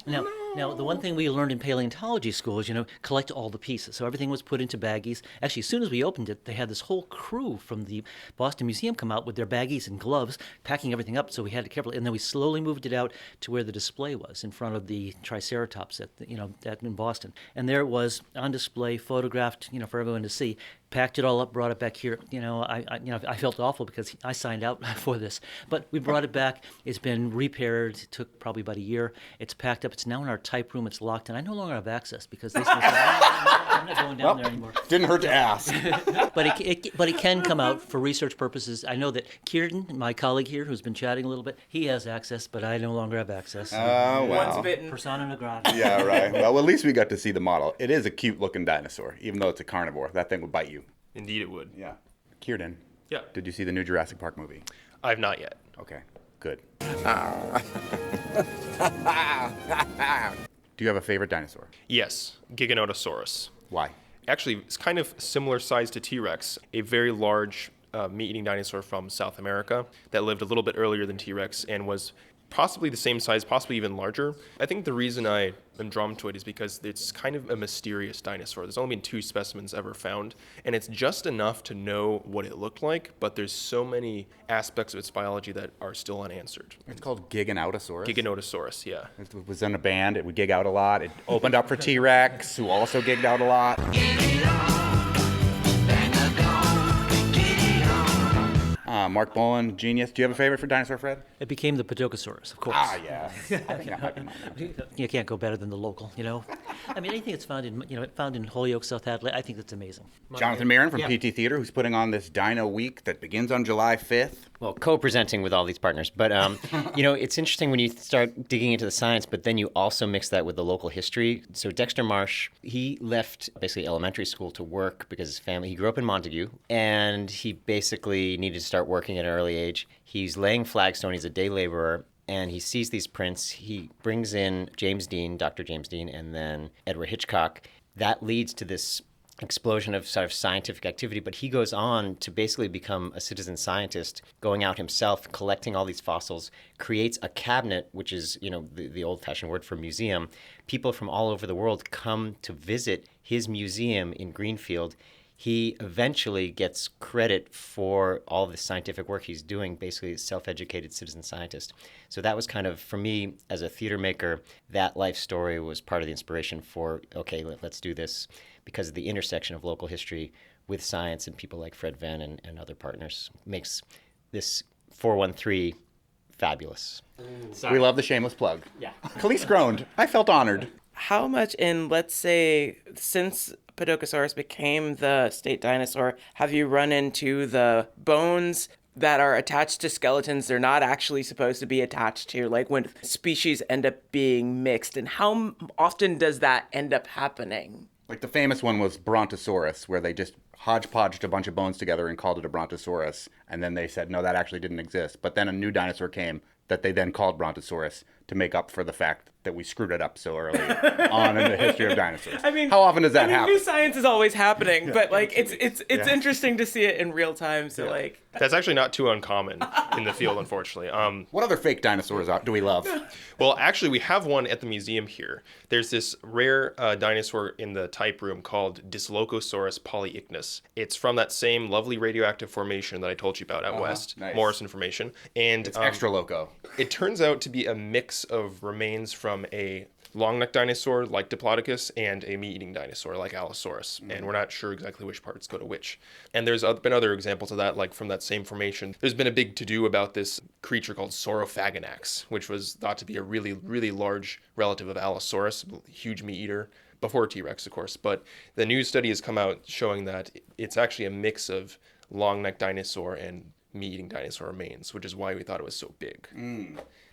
Now, the one thing we learned in paleontology school is, collect all the pieces. So everything was put into baggies. Actually, as soon as we opened it, they had this whole crew from the Boston Museum come out with their baggies and gloves, packing everything up. So we had to carefully, and then we slowly moved it out to where the display was in front of the Triceratops in Boston. And there it was on display, photographed, for everyone to see. Packed it all up, brought it back here. I felt awful because I signed out for this, but we brought it back. It's been repaired. It took probably about a year. It's packed up. It's now in our type room. It's locked, and I no longer have access because this was I'm not going down there anymore. Didn't hurt to ask. But it can come out for research purposes. I know that Kieran, my colleague here, who's been chatting a little bit, he has access, but I no longer have access. Oh, wow. Once bitten. Persona non grata. Yeah, right. Well, at least we got to see the model. It is a cute-looking dinosaur, even though it's a carnivore. That thing would bite you. Indeed, it would. Yeah. Kieran. Yeah. Did you see the new Jurassic Park movie? I've not yet. Okay, good. Do you have a favorite dinosaur? Yes, Giganotosaurus. Why? Actually, it's kind of similar size to T-Rex, a very large meat-eating dinosaur from South America that lived a little bit earlier than T-Rex and was possibly the same size, possibly even larger. I think the reason I am drawn to it is because it's kind of a mysterious dinosaur. There's only been 2 specimens ever found, and it's just enough to know what it looked like, but there's so many aspects of its biology that are still unanswered. It's called Giganotosaurus? Giganotosaurus, yeah. It was in a band. It would gig out a lot. It opened up for T-Rex, who also gigged out a lot. Mark Bolan, genius. Do you have a favorite for Dinosaur Fred? It became the Podokesaurus, of course. Ah, yes. I think that might be mine. You can't go better than the local, you know. I mean, anything that's found in Holyoke, South Hadley, I think that's amazing. Jonathan Marin from Yeah. PT Theater, who's putting on this Dino Week that begins on July 5th. Well, co-presenting with all these partners. But, it's interesting when you start digging into the science, but then you also mix that with the local history. So Dexter Marsh, he left basically elementary school to work because his family, he grew up in Montague, and he basically needed to start working at an early age. He's laying flagstone, he's a day laborer, and he sees these prints. He brings in James Dean, Dr. James Dean, and then Edward Hitchcock. That leads to this explosion of sort of scientific activity, but he goes on to basically become a citizen scientist, going out himself, collecting all these fossils, creates a cabinet, which is, the old-fashioned word for museum. People from all over the world come to visit his museum in Greenfield. He eventually gets credit for all of the scientific work he's doing, basically a self-educated citizen scientist. So that was kind of, for me, as a theater maker, that life story was part of the inspiration for, okay, let's do this, because of the intersection of local history with science and people like Fred Venn and other partners makes this 413 fabulous. We love the shameless plug. Yeah. Khalees groaned. I felt honored. How much in, let's say, since Podokesaurus became the state dinosaur, have you run into the bones that are attached to skeletons they're not actually supposed to be attached to, like when species end up being mixed? And how often does that end up happening? Like the famous one was Brontosaurus, where they just hodgepodged a bunch of bones together and called it a Brontosaurus. And then they said, no, that actually didn't exist. But then a new dinosaur came that they then called Brontosaurus to make up for the fact that we screwed it up so early on in the history of dinosaurs. I mean, how often does that happen? New science is always happening, but like it's interesting to see it in real time. So like that's actually not too uncommon in the field, unfortunately. What other fake dinosaurs do we love? Well, actually, we have one at the museum here. There's this rare dinosaur in the type room called Dislocosaurus polyichnis. It's from that same lovely radioactive formation that I told you about out west, nice. Morrison Formation, and it's extra loco. It turns out to be a mix of remains from a long-necked dinosaur like Diplodocus and a meat-eating dinosaur like Allosaurus, and we're not sure exactly which parts go to which. And there's been other examples of that, like from that same formation. There's been a big to-do about this creature called Saurophaganax, which was thought to be a really, really large relative of Allosaurus, huge meat-eater, before T-Rex, of course. But the new study has come out showing that it's actually a mix of long-necked dinosaur and meat-eating dinosaur remains, which is why we thought it was so big.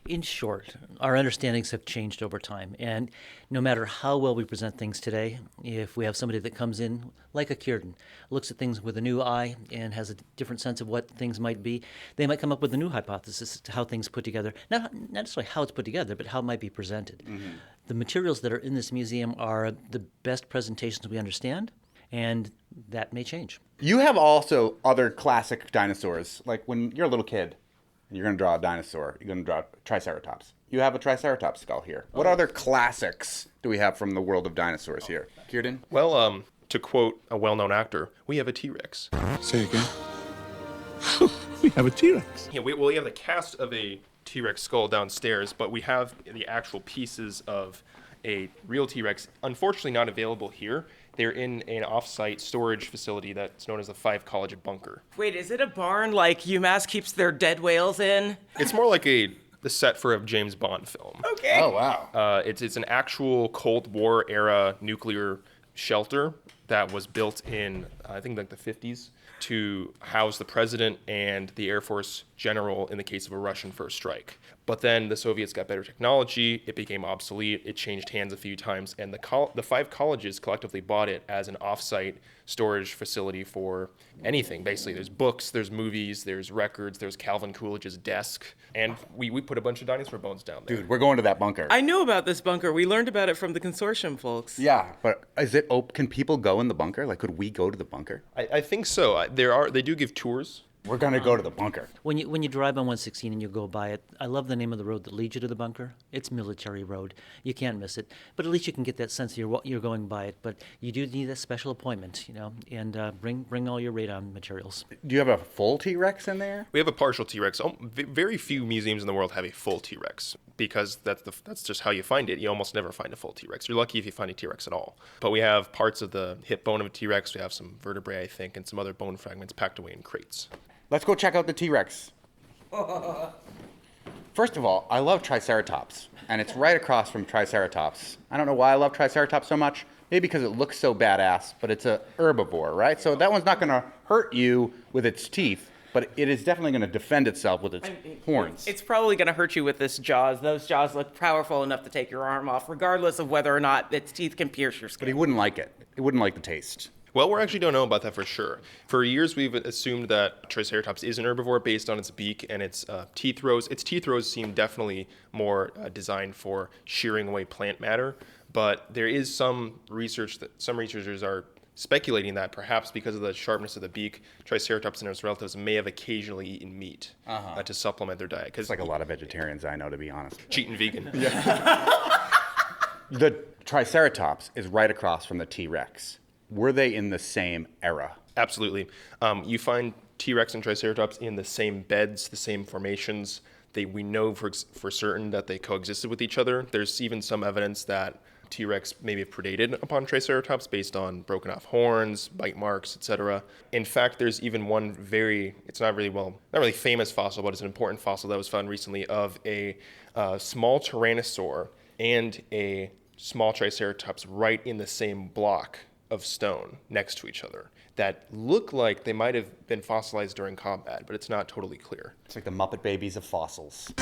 In short, our understandings have changed over time, and no matter how well we present things today, if we have somebody that comes in, like a Kierden, looks at things with a new eye and has a different sense of what things might be, they might come up with a new hypothesis to how things put together. Not necessarily how it's put together, but how it might be presented. Mm-hmm. The materials that are in this museum are the best presentations we understand, and that may change. You have also other classic dinosaurs, like when you're a little kid, you're going to draw a dinosaur. You're going to draw a Triceratops. You have a Triceratops skull here. What other classics do we have from the world of dinosaurs here? Kierden? Well, to quote a well-known actor, we have a T-Rex. Say again. We have a T-Rex. Yeah, we have the cast of a T-Rex skull downstairs, but we have the actual pieces of a real T-Rex, unfortunately not available here. They're in an off-site storage facility that's known as the Five College Bunker. Wait, is it a barn like UMass keeps their dead whales in? It's more like the set for a James Bond film. Okay. Oh, wow. It's an actual Cold War era nuclear shelter that was built in, I think, like the 50s to house the president and the Air Force general in the case of a Russian first strike. But then the Soviets got better technology, it became obsolete, it changed hands a few times, and the 5 colleges collectively bought it as an off-site storage facility for anything, basically. There's books, there's movies, there's records, there's Calvin Coolidge's desk, and we put a bunch of dinosaur bones down there. Dude, we're going to that bunker. I knew about this bunker. We learned about it from the consortium folks. Yeah, but is it open? Can people go in the bunker? Like, could we go to the bunker? I think so. They do give tours. We're going to go to the bunker. When you drive on 116 and you go by it, I love the name of the road that leads you to the bunker. It's Military Road. You can't miss it. But at least you can get that sense of you're going by it. But you do need a special appointment, and bring all your radon materials. Do you have a full T-Rex in there? We have a partial T-Rex. Very few museums in the world have a full T-Rex because that's just how you find it. You almost never find a full T-Rex. You're lucky if you find a T-Rex at all. But we have parts of the hip bone of a T-Rex. We have some vertebrae, I think, and some other bone fragments packed away in crates. Let's go check out the T-Rex. First of all, I love Triceratops, and it's right across from Triceratops. I don't know why I love Triceratops so much. Maybe because it looks so badass, but it's a herbivore, right? So that one's not going to hurt you with its teeth, but it is definitely going to defend itself with its horns. It's probably going to hurt you with its jaws. Those jaws look powerful enough to take your arm off, regardless of whether or not its teeth can pierce your skin. But he wouldn't like it. He wouldn't like the taste. Well, we actually don't know about that for sure. For years, we've assumed that Triceratops is an herbivore based on its beak and its teeth rows. Its teeth rows seem definitely more designed for shearing away plant matter, but there is some research that some researchers are speculating that perhaps because of the sharpness of the beak, Triceratops and its relatives may have occasionally eaten meat to supplement their diet. It's like a lot of vegetarians I know, to be honest. Cheating vegan. The Triceratops is right across from the T-Rex. Were they in the same era? Absolutely. You find T-Rex and Triceratops in the same beds, the same formations. We know for certain that they coexisted with each other. There's even some evidence that T-Rex maybe have predated upon Triceratops based on broken off horns, bite marks, etc. In fact, there's even one it's not really famous fossil, but it's an important fossil that was found recently of a small Tyrannosaur and a small Triceratops right in the same block of stone next to each other that look like they might have been fossilized during combat, but it's not totally clear. It's like the Muppet Babies of fossils.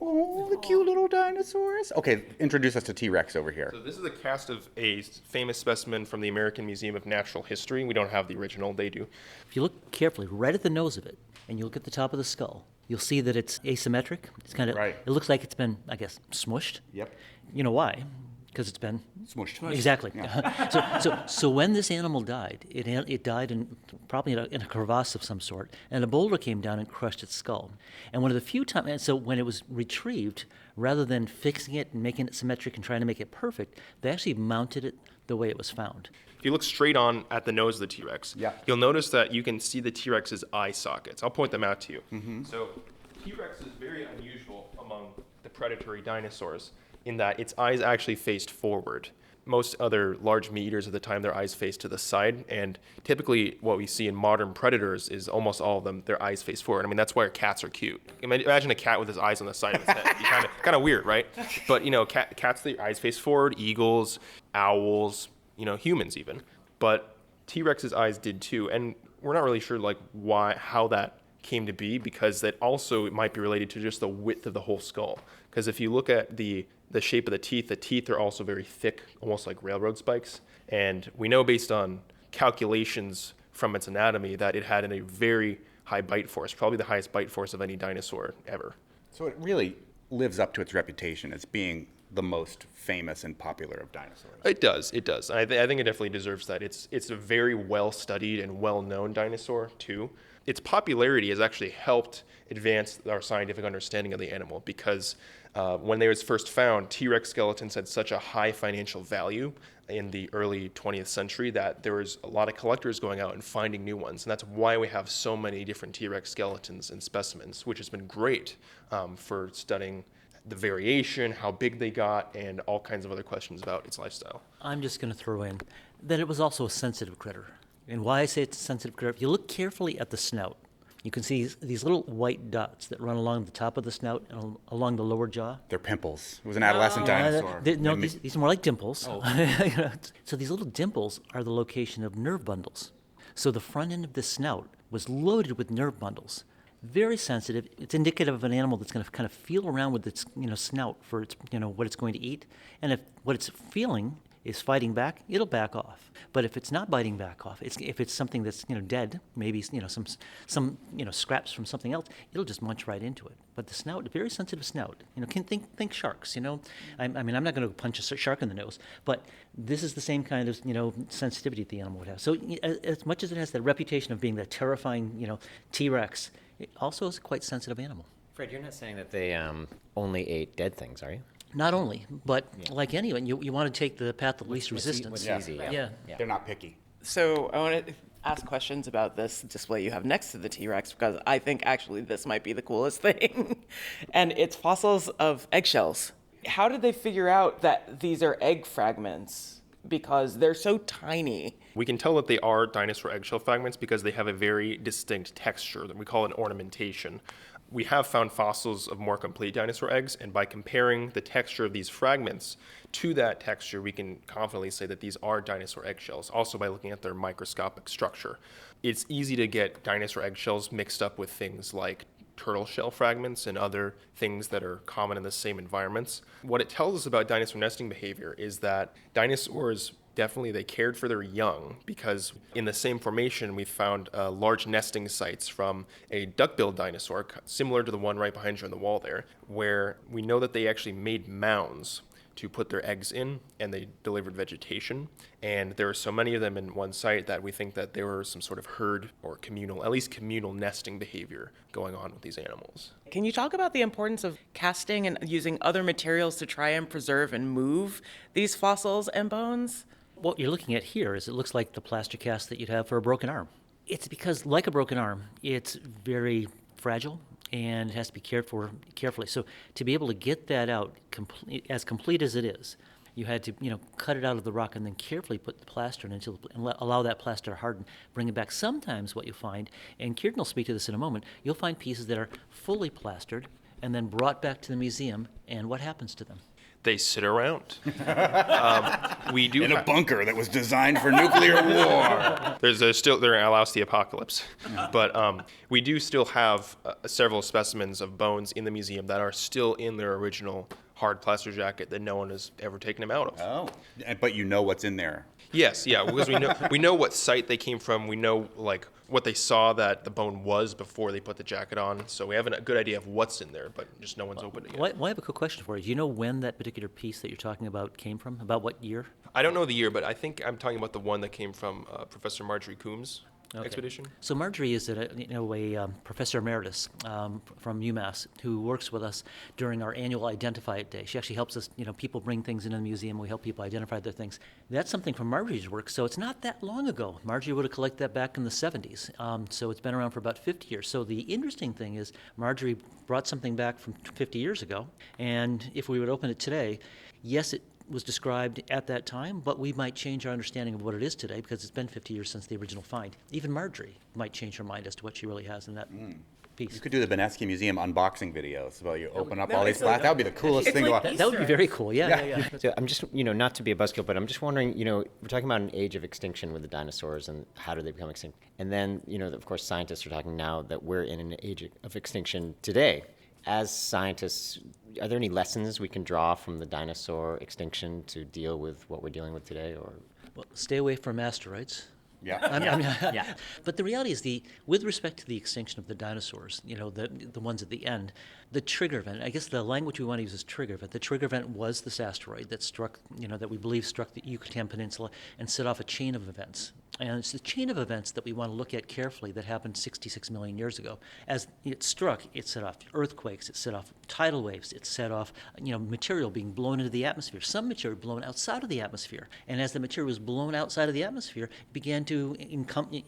Oh, the cute little dinosaurs. Okay, introduce us to T-Rex over here. So this is a cast of a famous specimen from the American Museum of Natural History. We don't have the original, they do. If you look carefully right at the nose of it, and you look at the top of the skull, you'll see that it's asymmetric. It's kind of, It looks like it's been, I guess, smushed. Yep. You know why? Because it's been smushed. Exactly. Yeah. So when this animal died, it died probably in a crevasse of some sort, and a boulder came down and crushed its skull. And one of the few times, and so when it was retrieved, rather than fixing it and making it symmetric and trying to make it perfect, they actually mounted it the way it was found. If you look straight on at the nose of the T-Rex, you'll notice that you can see the T-Rex's eye sockets. I'll point them out to you. Mm-hmm. So T-Rex is very unusual among the predatory dinosaurs in that its eyes actually faced forward. Most other large meat eaters at the time, their eyes face to the side, and typically what we see in modern predators is almost all of them, their eyes face forward. I mean, that's why cats are cute. Imagine a cat with his eyes on the side of his head. It'd be kind of weird, right? But, cats, their eyes face forward, eagles, owls, humans even. But T-Rex's eyes did too, and we're not really sure how that came to be, because that also might be related to just the width of the whole skull. Because if you look at the shape of the teeth are also very thick, almost like railroad spikes. And we know based on calculations from its anatomy that it had a very high bite force, probably the highest bite force of any dinosaur ever. So it really lives up to its reputation as being the most famous and popular of dinosaurs. It does. I think it definitely deserves that. It's a very well-studied and well-known dinosaur, too. Its popularity has actually helped advance our scientific understanding of the animal, because when they was first found, T-Rex skeletons had such a high financial value in the early 20th century that there was a lot of collectors going out and finding new ones. And that's why we have so many different T-Rex skeletons and specimens, which has been great for studying the variation, how big they got, and all kinds of other questions about its lifestyle. I'm just going to throw in that it was also a sensitive critter. And why I say it's a sensitive critter, if you look carefully at the snout, you can see these little white dots that run along the top of the snout and along the lower jaw. They're pimples. It was an adolescent dinosaur. No, these are more like dimples. Oh. So these little dimples are the location of nerve bundles. So the front end of the snout was loaded with nerve bundles. Very sensitive. It's indicative of an animal that's going to kind of feel around with its snout for its what it's going to eat. And if what it's feeling is fighting back, it'll back off. But if it's not biting back off, if it's something that's dead, maybe some scraps from something else, it'll just munch right into it. But the snout, very sensitive snout. Can think sharks. I mean, I'm not going to punch a shark in the nose, but this is the same kind of sensitivity the animal would have. So as much as it has that reputation of being that terrifying T-Rex, it also is a quite sensitive animal. Fred, you're not saying that they only ate dead things, are you? Not only, but like anyone, you want to take the path of least resistance. What's easy, yeah. They're not picky. So I want to ask questions about this display you have next to the T-Rex, because I think actually this might be the coolest thing. And it's fossils of eggshells. How did they figure out that these are egg fragments? Because they're so tiny. We can tell that they are dinosaur eggshell fragments because they have a very distinct texture that we call an ornamentation. We have found fossils of more complete dinosaur eggs, and by comparing the texture of these fragments to that texture, we can confidently say that these are dinosaur eggshells, also by looking at their microscopic structure. It's easy to get dinosaur eggshells mixed up with things like turtle shell fragments and other things that are common in the same environments. What it tells us about dinosaur nesting behavior is that dinosaurs they cared for their young, because in the same formation we found large nesting sites from a duck-billed dinosaur, similar to the one right behind you on the wall there, where we know that they actually made mounds to put their eggs in, and they delivered vegetation. And there are so many of them in one site that we think that there were some sort of herd or at least communal nesting behavior going on with these animals. Can you talk about the importance of casting and using other materials to try and preserve and move these fossils and bones? What you're looking at here is it looks like the plaster cast that you'd have for a broken arm. It's because, like a broken arm, it's very fragile and it has to be cared for carefully. So to be able to get that out as complete as it is, you had to cut it out of the rock and then carefully put the plaster in and allow that plaster to harden, bring it back. Sometimes what you'll find, and Kieran will speak to this in a moment, you'll find pieces that are fully plastered and then brought back to the museum, and what happens to them? They sit around. We do in a bunker that was designed for nuclear war. There's still there allows the apocalypse, but we do still have several specimens of bones in the museum that are still in their original hard plaster jacket that no one has ever taken them out of. Oh, but you know what's in there. Yes, yeah, because we know what site they came from. We know what they saw that the bone was before they put the jacket on. So we have a good idea of what's in there, but just no one's opened it yet. Well, I have a quick question for you. Do you know when that particular piece that you're talking about came from? About what year? I don't know the year, but I think I'm talking about the one that came from Professor Marjorie Coombs' expedition. So Marjorie is a professor emeritus from UMass who works with us during our annual Identify It Day. She actually helps us, people bring things into the museum. We help people identify their things. That's something from Marjorie's work, so it's not that long ago. Marjorie would have collected that back in the 70s, so it's been around for about 50 years. So the interesting thing is Marjorie brought something back from 50 years ago, and if we would open it today, yes, it was described at that time, but we might change our understanding of what it is today because it's been 50 years since the original find. Even Marjorie might change her mind as to what she really has in that piece. You could do the Benesky Museum unboxing videos about you open up all these plaques. That would be the coolest thing. That would be very cool, yeah. So I'm just, not to be a buzzkill, but I'm just wondering, we're talking about an age of extinction with the dinosaurs and how do they become extinct? And then, of course, scientists are talking now that we're in an age of extinction today. As scientists, are there any lessons we can draw from the dinosaur extinction to deal with what we're dealing with today? Or well, stay away from asteroids. Yeah. But the reality is, with respect to the extinction of the dinosaurs, the ones at the end, the trigger event, I guess the language we want to use is trigger event. The trigger event was this asteroid that struck, that we believe struck the Yucatan Peninsula and set off a chain of events. And it's the chain of events that we want to look at carefully that happened 66 million years ago. As it struck, it set off earthquakes, it set off tidal waves, it set off material being blown into the atmosphere, some material blown outside of the atmosphere. And as the material was blown outside of the atmosphere, it began to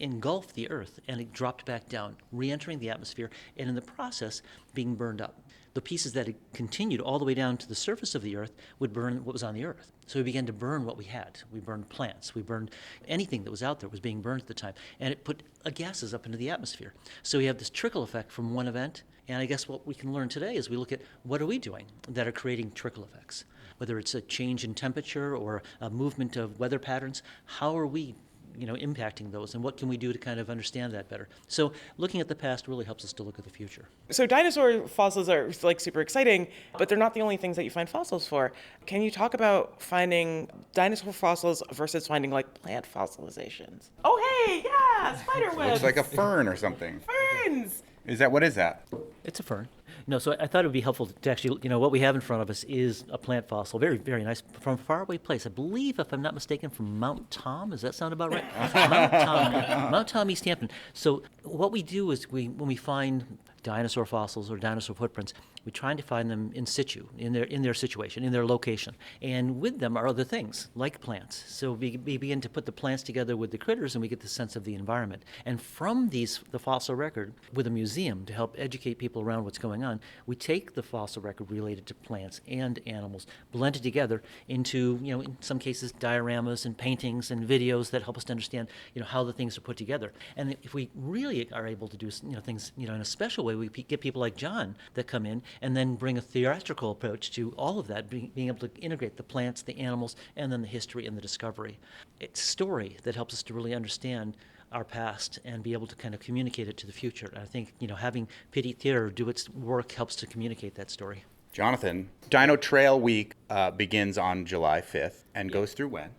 engulf the Earth, and it dropped back down, re-entering the atmosphere, and in the process, being burned up. the pieces that had continued all the way down to the surface of the Earth would burn what was on the Earth. So we began to burn what we had. We burned plants. We burned anything that was out there was being burned at the time. And it put gases up into the atmosphere. So we have this trickle effect from one event. And I guess what we can learn today is we look at what are we doing that are creating trickle effects. Whether it's a change in temperature or a movement of weather patterns, how are we impacting those, and what can we do to kind of understand that better? So looking at the past really helps us to look at the future. So dinosaur fossils are like super exciting, but they're not the only things that you find fossils for. Can you talk about finding dinosaur fossils versus finding like plant fossilizations? Oh, hey, yeah, spider webs. Looks like a fern or something. Ferns. What is that? It's a fern. No, so I thought it would be helpful to actually, what we have in front of us is a plant fossil, very, very nice, from a faraway place. I believe, if I'm not mistaken, from Mount Tom. Does that sound about right? Mount Tom, East Hampton. So what we do is when we find dinosaur fossils or dinosaur footprints, we try to find them in situ, in their situation, in their location. And with them are other things, like plants. So we begin to put the plants together with the critters, and we get the sense of the environment. And from the fossil record, with a museum to help educate people around what's going on, we take the fossil record related to plants and animals, blend it together into, in some cases, dioramas and paintings and videos that help us to understand, how the things are put together. And if we really are able to do, things, in a special way, we get people like John that come in and then bring a theatrical approach to all of that, being able to integrate the plants, the animals, and then the history and the discovery. It's a story that helps us to really understand our past and be able to kind of communicate it to the future. And I think, having Petit Theater do its work helps to communicate that story. Jonathan, Dino Trail Week begins on July 5th and goes through when?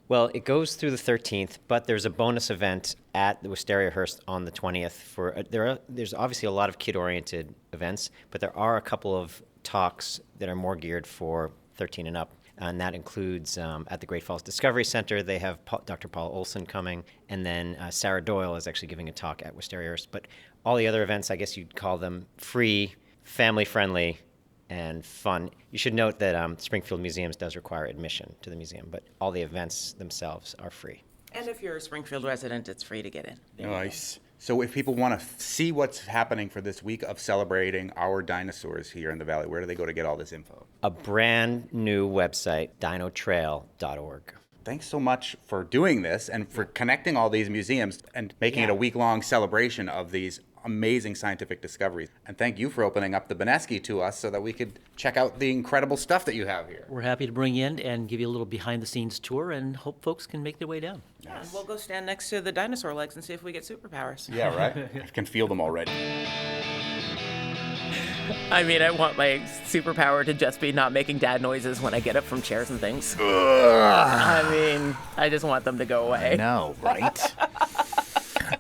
Well, it goes through the 13th, but there's a bonus event at the Wisteria Hearst on the 20th. There's obviously a lot of kid-oriented events, but there are a couple of talks that are more geared for 13 and up. And that includes at the Great Falls Discovery Center, they have Dr. Paul Olson coming, and then Sarah Doyle is actually giving a talk at Wisteria Hearst. But all the other events, I guess you'd call them free, family-friendly, and fun. You should note that Springfield Museums does require admission to the museum, but all the events themselves are free. And if you're a Springfield resident, it's free to get in. Nice. So if people want to see what's happening for this week of celebrating our dinosaurs here in the Valley, where do they go to get all this info? A brand new website, dinotrail.org. Thanks so much for doing this and for connecting all these museums and making it a week-long celebration of these amazing scientific discoveries. And thank you for opening up the Benesky to us so that we could check out the incredible stuff that you have here. We're happy to bring you in and give you a little behind-the-scenes tour and hope folks can make their way down. Yeah, and we'll go stand next to the dinosaur legs and see if we get superpowers. Yeah, right? I can feel them already. I mean, I want my superpower to just be not making dad noises when I get up from chairs and things. Ugh. I mean, I just want them to go away. I know, right?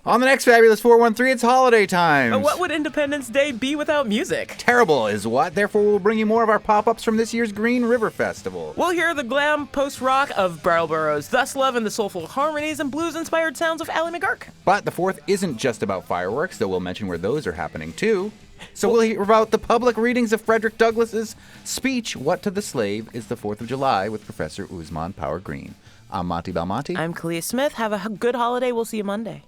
On the next Fabulous 413, it's holiday time. What would Independence Day be without music? Terrible is what. Therefore, we'll bring you more of our pop-ups from this year's Green River Festival. We'll hear the glam post-rock of Brattleboro's Thus Love and the soulful harmonies and blues-inspired sounds of Ally McGurk. But the 4th isn't just about fireworks, though we'll mention where those are happening, too. So we'll hear about the public readings of Frederick Douglass's speech, What to the Slave is the 4th of July, with Professor Usman Power Green. I'm Monty Belmonte. I'm Kalia Smith. Have a good holiday. We'll see you Monday.